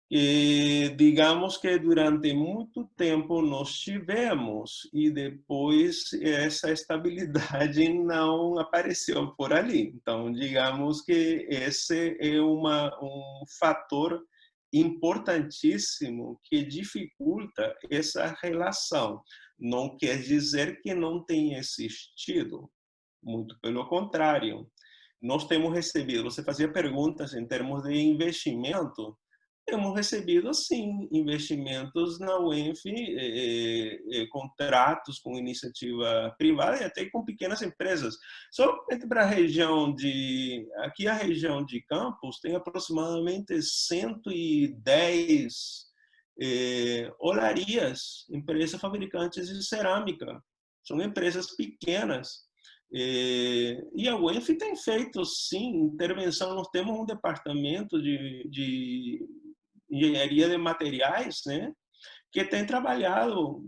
que, digamos que durante muito tempo nós tivemos e depois essa estabilidade não apareceu por ali. Então, digamos que esse é um fator importantíssimo que dificulta essa relação. Não quer dizer que não tenha existido. Muito pelo contrário, nós temos recebido, você fazia perguntas em termos de investimento, temos recebido, sim, investimentos na UENF, contratos com iniciativa privada e até com pequenas empresas. Somente para a região aqui a região de Campos tem aproximadamente 110 olarias, empresas fabricantes de cerâmica. São empresas pequenas. E a UENF tem feito, sim, intervenção. Nós temos um departamento de engenharia de materiais, né, que tem trabalhado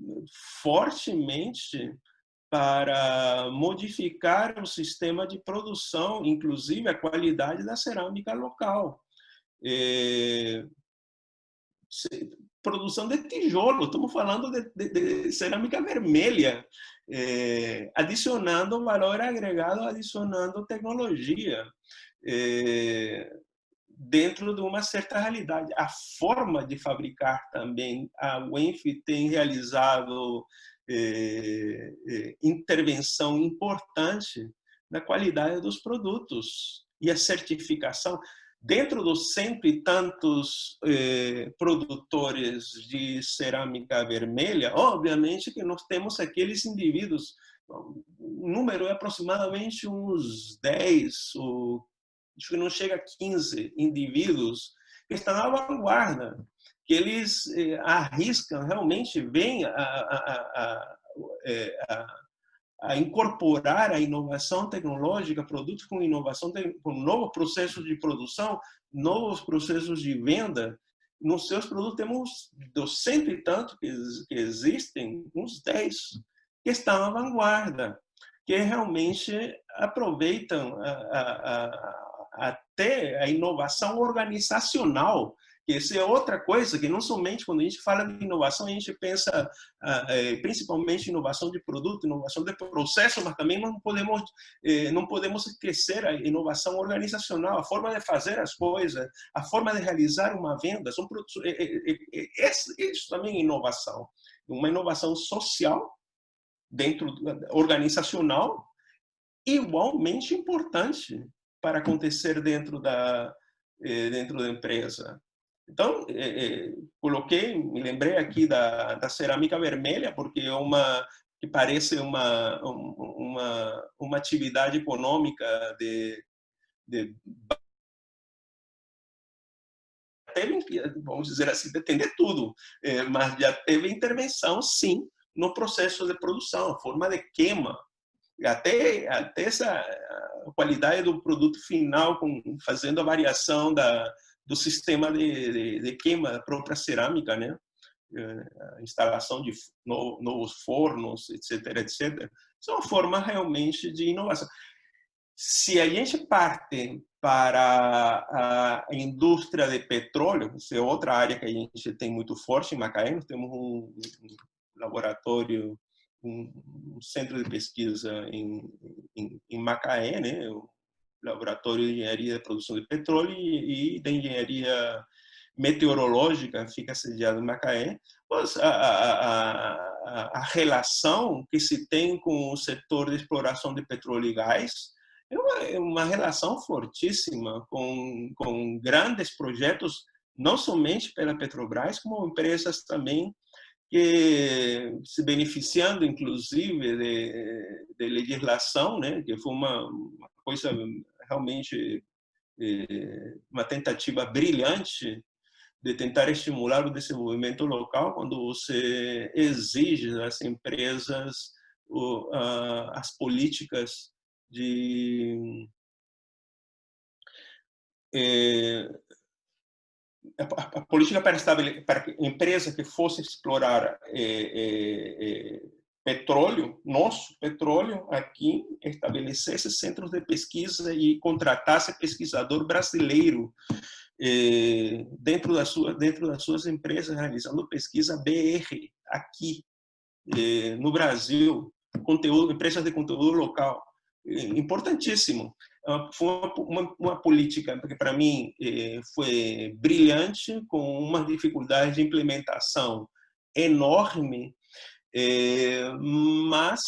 fortemente para modificar o sistema de produção, inclusive a qualidade da cerâmica local. Produção de tijolo, estamos falando de cerâmica vermelha, adicionando valor agregado, adicionando tecnologia, dentro de uma certa realidade. A forma de fabricar também, a UENF tem realizado intervenção importante na qualidade dos produtos e a certificação. Dentro dos cento e tantos produtores de cerâmica vermelha, obviamente que nós temos aqueles indivíduos, o número é aproximadamente uns 10 ou acho que não chega a 15 indivíduos que estão à vanguarda, que eles arriscam, realmente vêm a incorporar a inovação tecnológica, produtos com inovação, com novos processos de produção, novos processos de venda. Nos seus produtos temos 200 e tanto que existem, uns 10 que estão à vanguarda, que realmente aproveitam até a inovação organizacional, que essa é outra coisa, que não somente quando a gente fala de inovação, a gente pensa principalmente em inovação de produto, inovação de processo, mas também não podemos esquecer a inovação organizacional, a forma de fazer as coisas, a forma de realizar uma venda. Isso também é inovação. Uma inovação social, organizacional, igualmente importante para acontecer dentro da empresa. Então, me lembrei aqui da cerâmica vermelha, porque que parece uma atividade econômica vamos dizer assim, de atender tudo, mas já teve intervenção, sim, no processo de produção, a forma de queima, até essa qualidade do produto final, fazendo a variação do sistema de queima da própria cerâmica, né? A instalação de novos fornos, etc., etc. Isso é uma forma realmente de inovação. Se a gente parte para a indústria de petróleo, isso é outra área que a gente tem muito forte em Macaé. Nós temos um laboratório, um centro de pesquisa em Macaé, né? O Laboratório de Engenharia de Produção de Petróleo e da Engenharia Meteorológica, fica sediado em Macaé. A relação que se tem com o setor de exploração de petróleo e gás é uma relação fortíssima, com grandes projetos, não somente pela Petrobras, como empresas também que se beneficiando, inclusive, de legislação, né, que foi uma coisa realmente, uma tentativa brilhante de tentar estimular o desenvolvimento local, quando você exige das empresas as políticas a política para a empresa que fosse explorar petróleo, nosso petróleo aqui, estabelecesse centros de pesquisa e contratasse pesquisador brasileiro dentro das suas empresas, realizando pesquisa BR aqui no Brasil, empresas de conteúdo local. Importantíssimo. Foi uma política que, para mim, foi brilhante, com uma dificuldade de implementação enorme, mas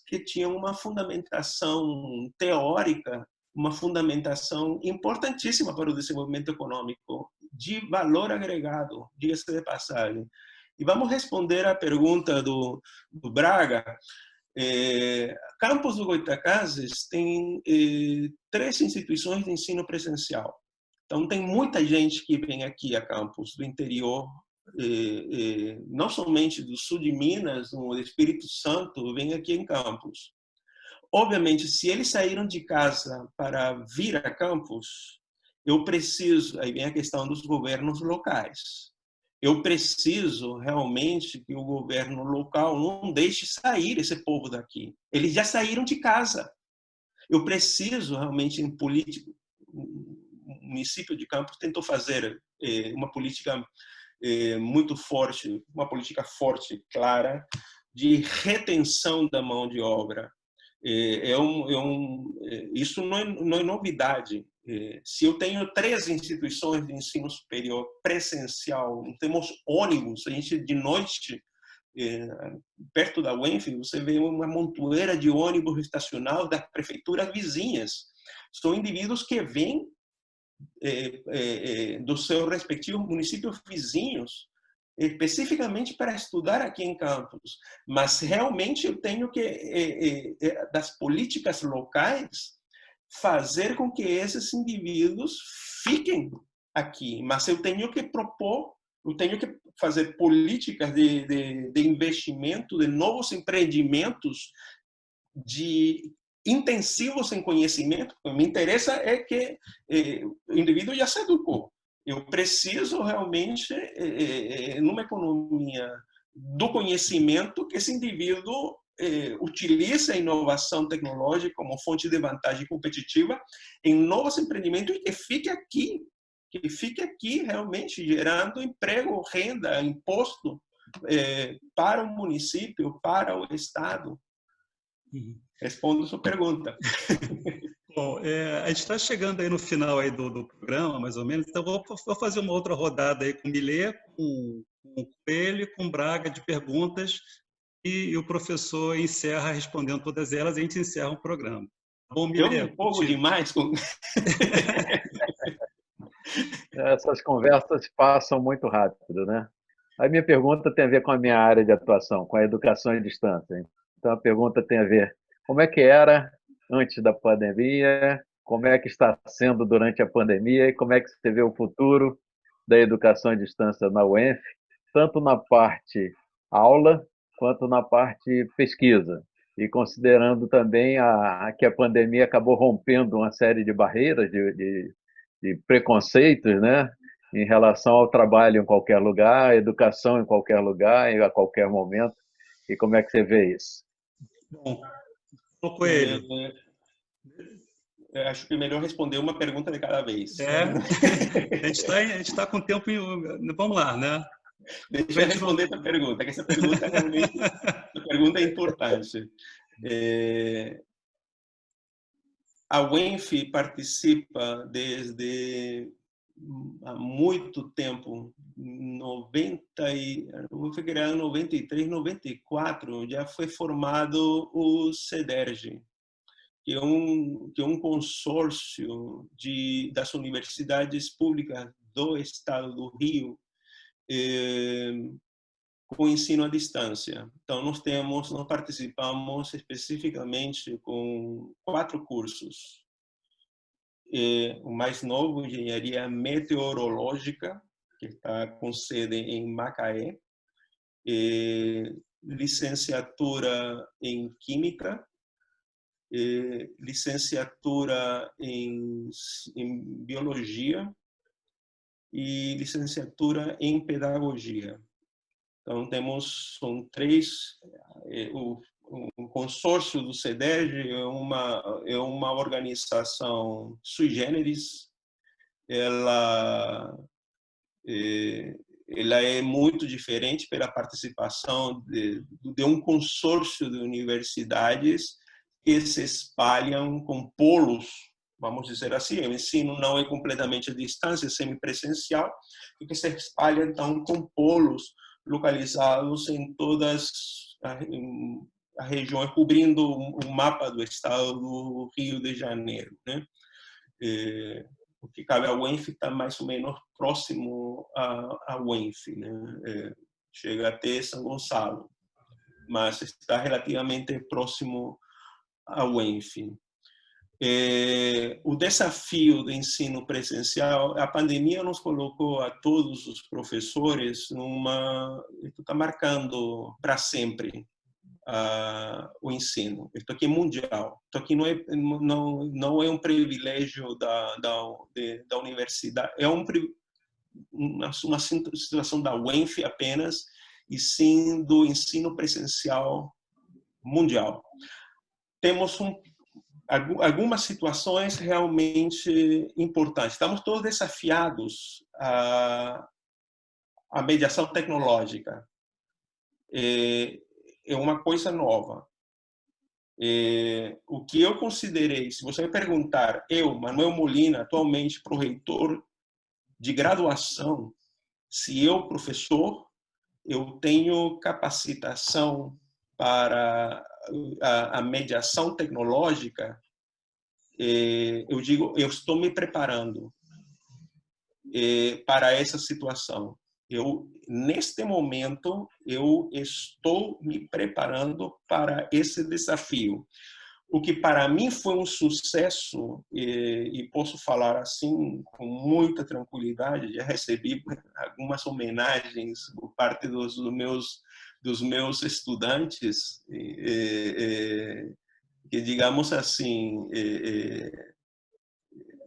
que tinha uma fundamentação teórica, uma fundamentação importantíssima para o desenvolvimento econômico, de valor agregado, diga-se de passagem. E vamos responder à pergunta do Braga. Campus do Goytacazes tem 3 instituições de ensino presencial. Então, tem muita gente que vem aqui a campus do interior, não somente do sul de Minas, do Espírito Santo, vem aqui em campus. Obviamente, se eles saíram de casa para vir a campus, eu preciso, aí vem a questão dos governos locais. Eu preciso realmente que o governo local não deixe sair esse povo daqui. Eles já saíram de casa. Eu preciso realmente, em política, o município de Campos tentou fazer uma política muito forte, uma política forte, clara, de retenção da mão de obra. Isso não é novidade. Se eu tenho 3 instituições de ensino superior presencial, temos ônibus, a gente de noite, perto da UENF, você vê uma montoeira de ônibus estacionados das prefeituras vizinhas. São indivíduos que vêm dos seus respectivos municípios vizinhos, especificamente para estudar aqui em Campos. Mas realmente eu tenho que, das políticas locais, fazer com que esses indivíduos fiquem aqui, mas eu tenho que propor, eu tenho que fazer políticas de investimento, de novos empreendimentos, de intensivos em conhecimento. O que me interessa é que o indivíduo já se educou. Eu preciso realmente, numa economia do conhecimento, que esse indivíduo utilize a inovação tecnológica como fonte de vantagem competitiva em novos empreendimentos e que fique aqui realmente gerando emprego, renda, imposto para o município, para o Estado. Respondo sua pergunta. Bom, a gente está chegando aí no final aí do programa, mais ou menos, então vou fazer uma outra rodada aí com o Millet, com o Coelho e com o Braga de perguntas, e o professor encerra respondendo todas elas e a gente encerra o programa. Bom, Eu Millet, me empolgo demais com... Essas conversas passam muito rápido, né? A minha pergunta tem a ver com a minha área de atuação, com a educação à distância. Então, a pergunta tem a ver como é que era antes da pandemia, como é que está sendo durante a pandemia e como é que você vê o futuro da educação à distância na UENF, tanto na parte aula quanto na parte pesquisa. E considerando também que a pandemia acabou rompendo uma série de barreiras, de preconceitos, né, em relação ao trabalho em qualquer lugar, à educação em qualquer lugar, a qualquer momento. E como é que você vê isso? Bom, Coelho. Acho que é melhor responder uma pergunta de cada vez. A gente está com tempo. Vamos lá, né? Deixa eu responder essa pergunta, que essa pergunta realmente uma pergunta importante. A UENF participa desde há muito tempo, foi criado em 93, 94, já foi formado o CEDERJ, que é um consórcio das universidades públicas do estado do Rio, com ensino à distância. Então, nós participamos especificamente com 4 cursos. O mais novo, Engenharia Meteorológica, que está com sede em Macaé. Licenciatura em Química. Licenciatura em Biologia. E licenciatura em Pedagogia. Então, são 3, um consórcio do CEDERJ é uma organização sui generis, ela é muito diferente pela participação de um consórcio de universidades que se espalham com polos, vamos dizer assim. O ensino não é completamente à distância, é semipresencial, e que se espalha, então, com polos localizados em todas as regiões, cobrindo o mapa do estado do Rio de Janeiro, né? O que cabe à UENF está mais ou menos próximo à UENF, né? Chega até São Gonçalo, mas está relativamente próximo à UENF. O desafio do ensino presencial, a pandemia nos colocou a todos os professores isso está marcando para sempre o ensino. Isso aqui é mundial. Isso aqui não é um privilégio da universidade, é uma situação da UENF apenas, e sim do ensino presencial mundial. Temos algumas situações realmente importantes. Estamos todos desafiados à mediação tecnológica. É uma coisa nova. O que eu considerei, se você me perguntar, Manuel Molina, atualmente proreitor de graduação, se eu, professor, eu tenho capacitação para a mediação tecnológica, eu digo, eu estou me preparando para essa situação. Neste momento, eu estou me preparando para esse desafio, o que para mim foi um sucesso, e posso falar assim com muita tranquilidade, já recebi algumas homenagens por parte dos meus estudantes, que, digamos assim,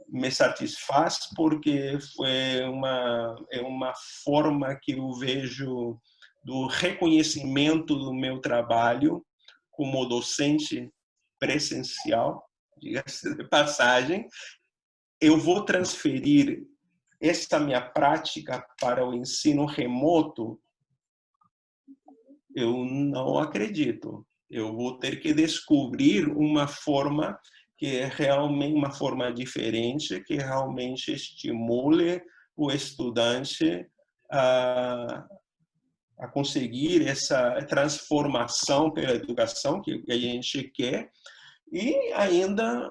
me satisfaz porque é uma forma que eu vejo do reconhecimento do meu trabalho como docente presencial, diga-se de passagem. Eu vou transferir esta minha prática para o ensino remoto? Eu não acredito. Eu vou ter que descobrir uma forma que é realmente uma forma diferente, que realmente estimule o estudante a conseguir essa transformação pela educação que a gente quer. E ainda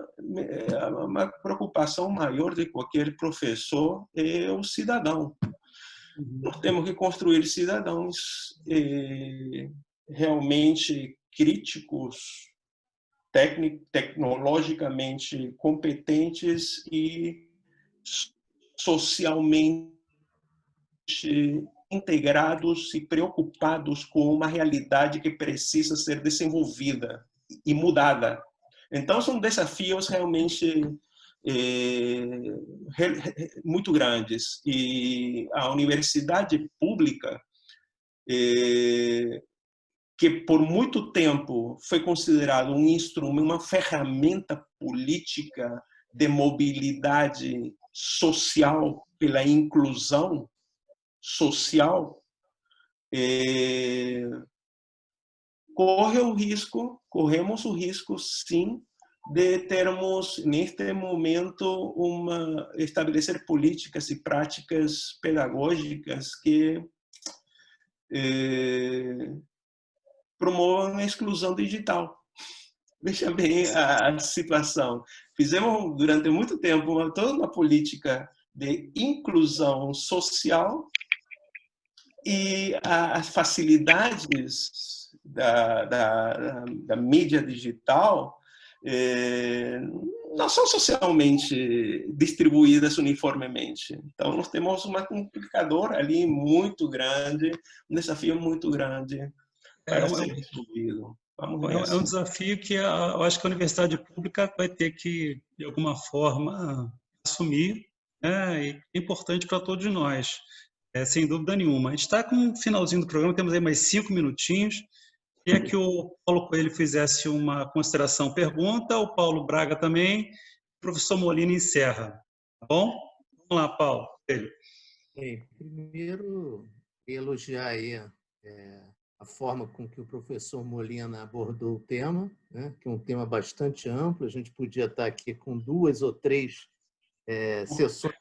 uma preocupação maior de qualquer professor é o cidadão. Nós temos que construir cidadãos realmente críticos, tecnologicamente competentes e socialmente integrados e preocupados com uma realidade que precisa ser desenvolvida e mudada. Então, são desafios realmente muito grandes. E a universidade pública, que por muito tempo foi considerado um instrumento, uma ferramenta política de mobilidade social pela inclusão social, corremos o risco, sim, de termos, neste momento, estabelecer políticas e práticas pedagógicas que promovam a exclusão digital. Veja bem a situação. Fizemos, durante muito tempo, toda uma política de inclusão social e as facilidades da mídia digital não são socialmente distribuídas uniformemente. Então, nós temos uma complicadora ali muito grande, um desafio muito grande para ser resolvido. É um desafio que eu acho que a universidade pública vai ter que, de alguma forma, assumir, né? E é importante para todos nós, sem dúvida nenhuma. A gente está com o finalzinho do programa, temos aí mais 5 minutinhos. Queria que o Paulo Coelho fizesse uma consideração, pergunta, o Paulo Braga também, o professor Molina encerra. Tá bom? Vamos lá, Paulo Coelho. Primeiro, elogiar aí a forma com que o professor Molina abordou o tema, né, que é um tema bastante amplo. A gente podia estar aqui com 2 ou 3 sessões,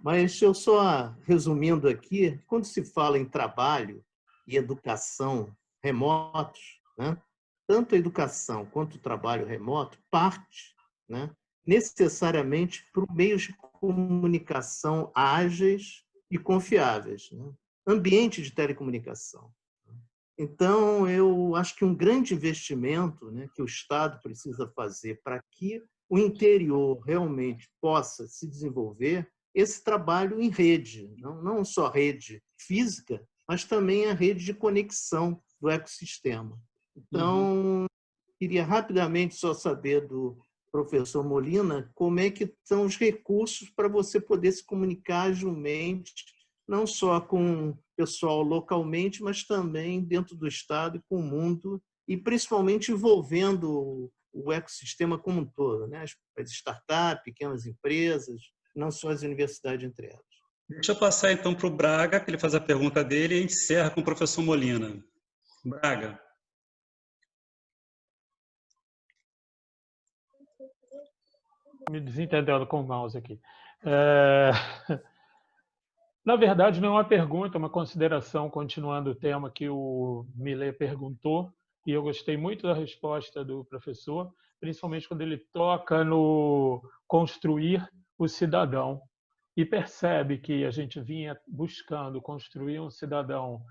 mas eu só resumindo aqui, quando se fala em trabalho e educação remotos, né, tanto a educação quanto o trabalho remoto parte, né, necessariamente por meios de comunicação ágeis e confiáveis, né? Ambiente de telecomunicação. Então, eu acho que um grande investimento, né, que o Estado precisa fazer para que o interior realmente possa se desenvolver, esse trabalho em rede, não só rede física, mas também a rede de conexão do ecossistema. Então, queria rapidamente só saber do professor Molina como é que estão os recursos para você poder se comunicar agilmente, não só com o pessoal localmente, mas também dentro do Estado e com o mundo, e principalmente envolvendo o ecossistema como um todo, né? As startups, pequenas empresas, não só as universidades entre elas. Deixa eu passar então para o Braga, que ele faz a pergunta dele e encerra com o professor Molina. Braga. Me desentendendo com o mouse aqui. Na verdade, não é uma pergunta, é uma consideração, continuando o tema que o Millet perguntou, e eu gostei muito da resposta do professor, principalmente quando ele toca no construir o cidadão e percebe que a gente vinha buscando construir um cidadão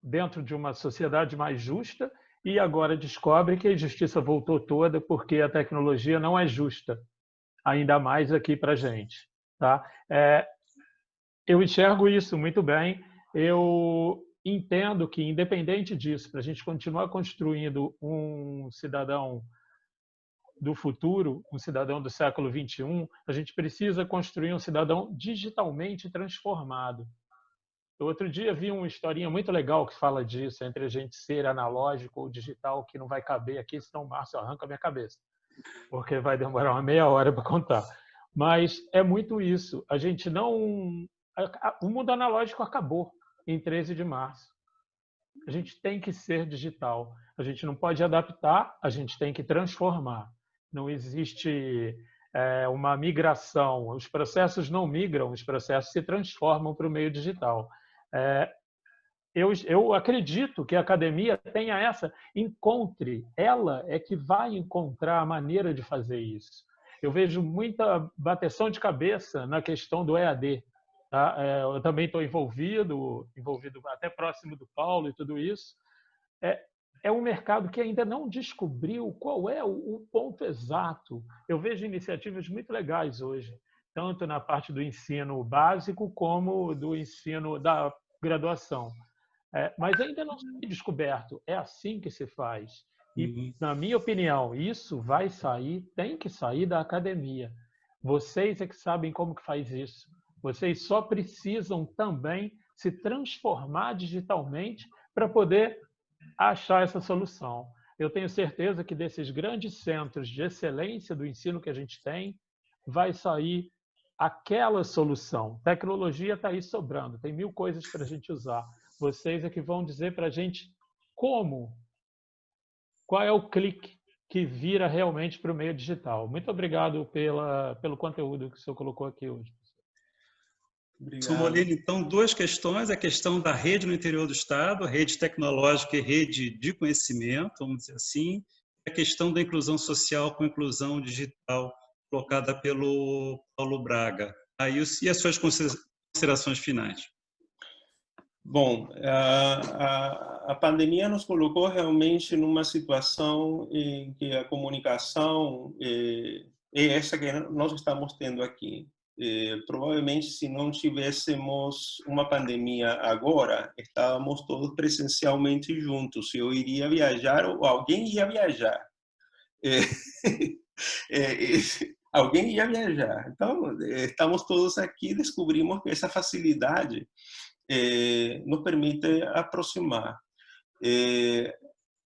dentro de uma sociedade mais justa e agora descobre que a injustiça voltou toda porque a tecnologia não é justa, ainda mais aqui para a gente. Tá? Eu enxergo isso muito bem. Eu entendo que, independente disso, para a gente continuar construindo um cidadão do futuro, um cidadão do século XXI, a gente precisa construir um cidadão digitalmente transformado. Outro dia vi uma historinha muito legal que fala disso, entre a gente ser analógico ou digital, que não vai caber aqui, senão o Márcio arranca a minha cabeça, porque vai demorar uma meia hora para contar. Mas é muito isso. A gente não... O mundo analógico acabou em 13 de março. A gente tem que ser digital. A gente não pode adaptar, a gente tem que transformar. Não existe uma migração. Os processos não migram, os processos se transformam para o meio digital. Eu acredito que a academia tenha encontre. Ela é que vai encontrar a maneira de fazer isso. Eu vejo muita bateção de cabeça na questão do EAD. Tá? Eu também estou envolvido até próximo do Paulo e tudo isso. É um mercado que ainda não descobriu qual é o ponto exato. Eu vejo iniciativas muito legais hoje, tanto na parte do ensino básico como do ensino da graduação. Mas ainda não foi descoberto. É assim que se faz. E, na minha opinião, isso vai sair, tem que sair da academia. Vocês é que sabem como que faz isso. Vocês só precisam também se transformar digitalmente para poder achar essa solução. Eu tenho certeza que desses grandes centros de excelência do ensino que a gente tem, vai sair aquela solução. Tecnologia está aí sobrando, tem 1000 coisas para a gente usar. Vocês é que vão dizer para a gente como, qual é o clique que vira realmente para o meio digital. Muito obrigado pelo conteúdo que o senhor colocou aqui hoje. Obrigado. Molina, então, 2 questões. A questão da rede no interior do Estado, rede tecnológica e rede de conhecimento, vamos dizer assim. A questão da inclusão social com inclusão digital, colocada pelo Paulo Braga. E as suas considerações finais? Bom, a pandemia nos colocou realmente numa situação em que a comunicação é essa que nós estamos tendo aqui. Provavelmente, se não tivéssemos uma pandemia agora, estávamos todos presencialmente juntos. Eu iria viajar ou alguém ia viajar. Alguém ia viajar. Então, estamos todos aqui, descobrimos que essa facilidade nos permite aproximar.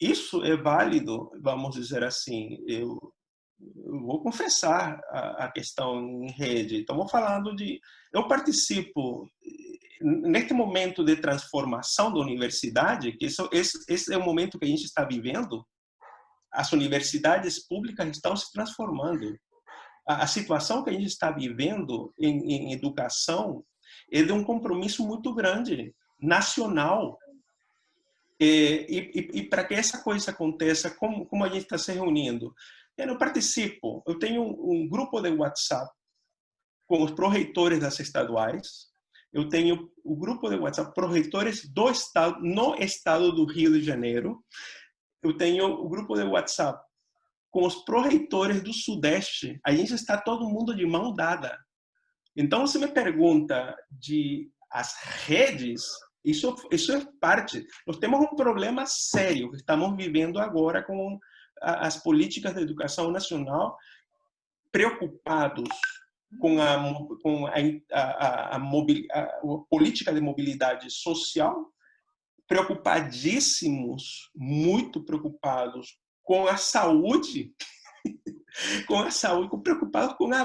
Isso é válido, vamos dizer assim. Eu vou confessar a questão em rede. Estamos falando de... Eu participo, neste momento de transformação da universidade, que esse é o momento que a gente está vivendo, as universidades públicas estão se transformando. A situação que a gente está vivendo em educação é de um compromisso muito grande, nacional. E para que essa coisa aconteça, como a gente está se reunindo? Eu participo, eu tenho um grupo de WhatsApp com os pró-reitores das estaduais, eu tenho o grupo de WhatsApp pró-reitores do estado, no estado do Rio de Janeiro, eu tenho o grupo de WhatsApp com os pró-reitores do Sudeste, a gente está todo mundo de mão dada. Então, você me pergunta de as redes, isso é parte. Nós temos um problema sério que estamos vivendo agora com as políticas de educação nacional, preocupados com a política de mobilidade social, preocupadíssimos, muito preocupados com a saúde, preocupados com a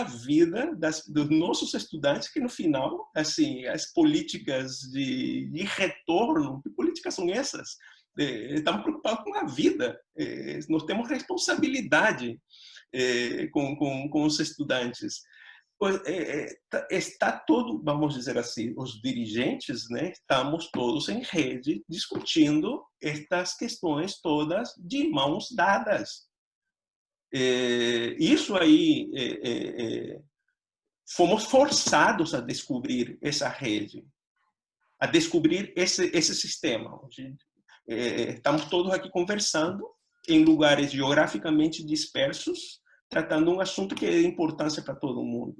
vida, dos nossos estudantes, que no final, assim, as políticas de retorno, que políticas são essas? Estamos preocupados com a vida. Nós temos responsabilidade com os estudantes. Está todo, vamos dizer assim, os dirigentes, né, estamos todos em rede discutindo estas questões todas de mãos dadas. Isso aí, fomos forçados a descobrir essa rede. a descobrir esse sistema. Estamos todos aqui conversando em lugares geograficamente dispersos, tratando um assunto que é de importância para todo mundo.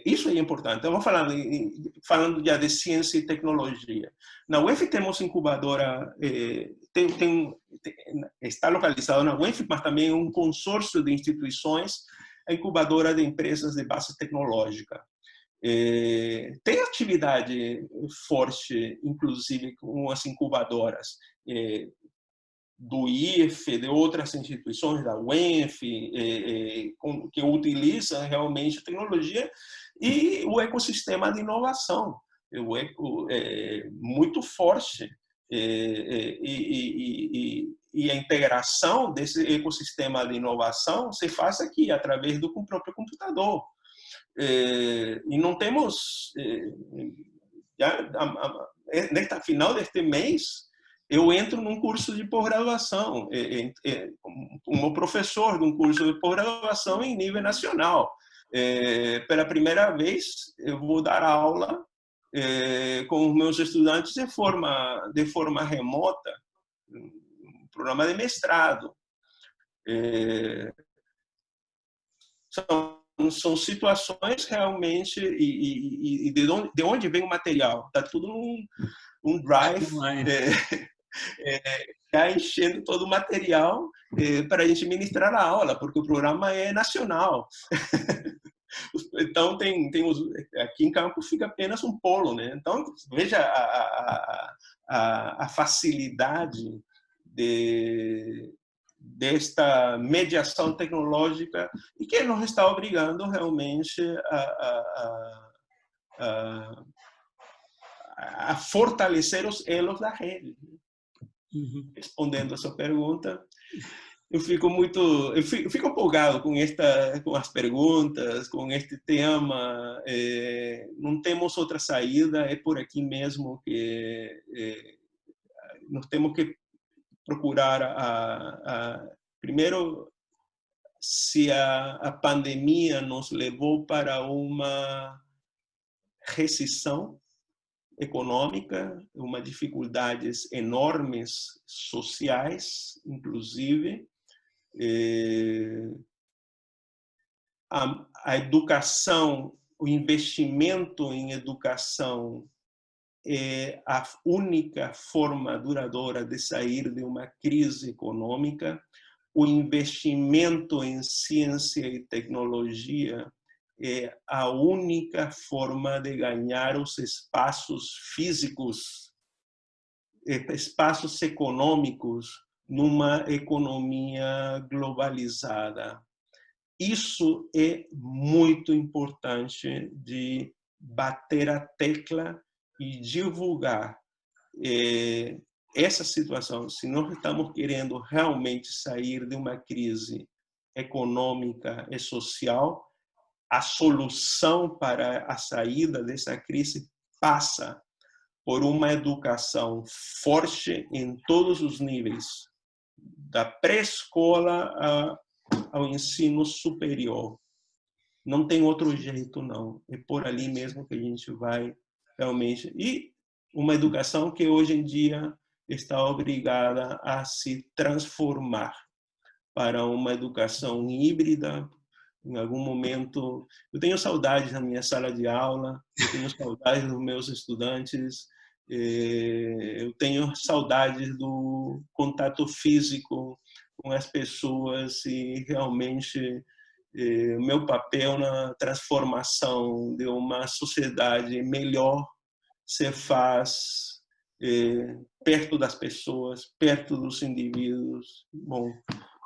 Isso é importante. Estamos falando já de ciência e tecnologia. Na UF temos incubadora, está localizado na UF, mas também um consórcio de instituições, a incubadora de empresas de base tecnológica. Tem atividade forte, inclusive com as incubadoras do IFE, de outras instituições, da UENF, que utilizam realmente tecnologia, e o ecossistema de inovação, muito forte. E a integração desse ecossistema de inovação se faz aqui, através do próprio computador. E não temos... Nesta final deste mês, eu entro num curso de pós-graduação, como professor de um curso de pós-graduação em nível nacional. Pela primeira vez, eu vou dar aula com os meus estudantes de forma remota, um programa de mestrado. São situações realmente, e de onde vem o material? Está tudo num drive, já enchendo todo o material para a gente ministrar a aula, porque o programa é nacional. Então, aqui em Campos fica apenas um polo, né? Então, veja a facilidade desta mediação tecnológica e que nos está obrigando realmente a fortalecer os elos da rede. Respondendo a sua pergunta, eu fico empolgado com as perguntas, com este tema. Não temos outra saída, é por aqui mesmo que nós temos que procurar primeiro, se a pandemia nos levou para uma recessão econômica, dificuldades enormes sociais, inclusive, a educação, o investimento em educação é a única forma duradoura de sair de uma crise econômica. O investimento em ciência e tecnologia é a única forma de ganhar os espaços físicos, espaços econômicos, numa economia globalizada. Isso é muito importante de bater a tecla e divulgar essa situação. Se nós estamos querendo realmente sair de uma crise econômica e social, a solução para a saída dessa crise passa por uma educação forte em todos os níveis, da pré-escola ao ensino superior. Não tem outro jeito, não. É por ali mesmo que a gente vai realmente. E uma educação que hoje em dia está obrigada a se transformar para uma educação híbrida. Em algum momento, eu tenho saudades da minha sala de aula, eu tenho saudades dos meus estudantes, eu tenho saudades do contato físico com as pessoas e realmente o meu papel na transformação de uma sociedade melhor se faz perto das pessoas, perto dos indivíduos. Bom,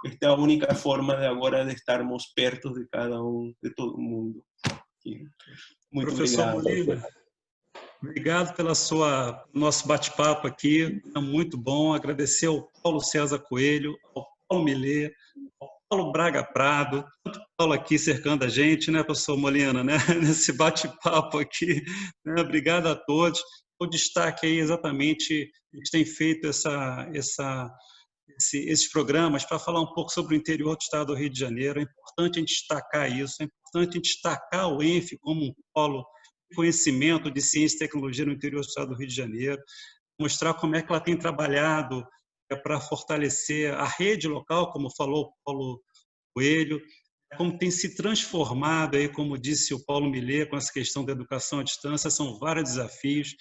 esta é a única forma de agora de estarmos perto de cada de todo mundo. Muito Professor obrigado. Molina, obrigado pela nosso bate-papo aqui, é muito bom. Agradecer ao Paulo César Coelho, ao Paulo Millet, ao Paulo Braga Prado, tanto Paulo aqui cercando a gente, né, professor Molina, né, nesse bate-papo aqui. Né? Obrigado a todos. O destaque aí exatamente, a gente tem feito esses programas para falar um pouco sobre o interior do estado do Rio de Janeiro. É importante a gente destacar isso, é importante a gente destacar o ENF como um polo conhecimento de ciência e tecnologia no interior do estado do Rio de Janeiro, mostrar como é que ela tem trabalhado para fortalecer a rede local, como falou o Paulo Coelho, como tem se transformado, aí, como disse o Paulo Millet, com essa questão da educação à distância, são vários desafios.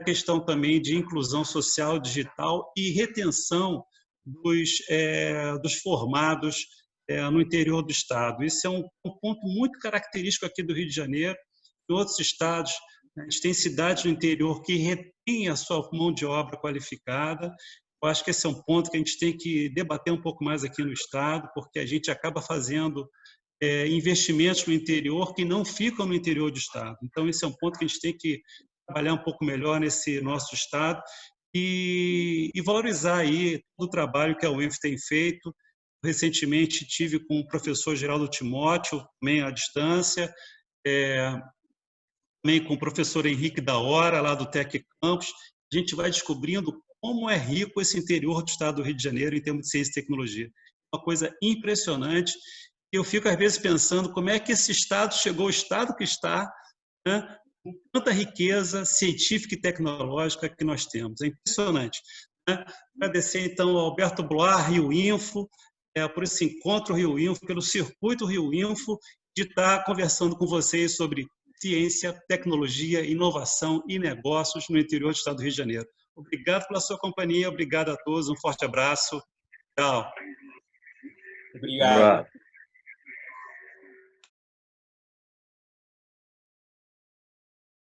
A questão também de inclusão social, digital e retenção dos formados no interior do estado. Isso é um ponto muito característico aqui do Rio de Janeiro. Em outros estados, a gente tem cidades no interior que retêm a sua mão de obra qualificada. Eu acho que esse é um ponto que a gente tem que debater um pouco mais aqui no estado, porque a gente acaba fazendo investimentos no interior que não ficam no interior do estado. Então, esse é um ponto que a gente tem que trabalhar um pouco melhor nesse nosso estado e valorizar aí todo o trabalho que a UENF tem feito. Recentemente tive com o professor Geraldo Timóteo, também à distância, também com o professor Henrique da Hora, lá do Tec Campus. A gente vai descobrindo como é rico esse interior do estado do Rio de Janeiro em termos de ciência e tecnologia. Uma coisa impressionante. Eu fico, às vezes, pensando como é que esse estado chegou ao estado que está, né, com tanta riqueza científica e tecnológica que nós temos. É impressionante. Né? Agradecer, então, ao Alberto Bloar, Rio Info, por esse encontro Rio Info, pelo circuito Rio Info, de estar conversando com vocês sobre ciência, tecnologia, inovação e negócios no interior do estado do Rio de Janeiro. Obrigado pela sua companhia, obrigado a todos, um forte abraço. Tchau. Obrigado.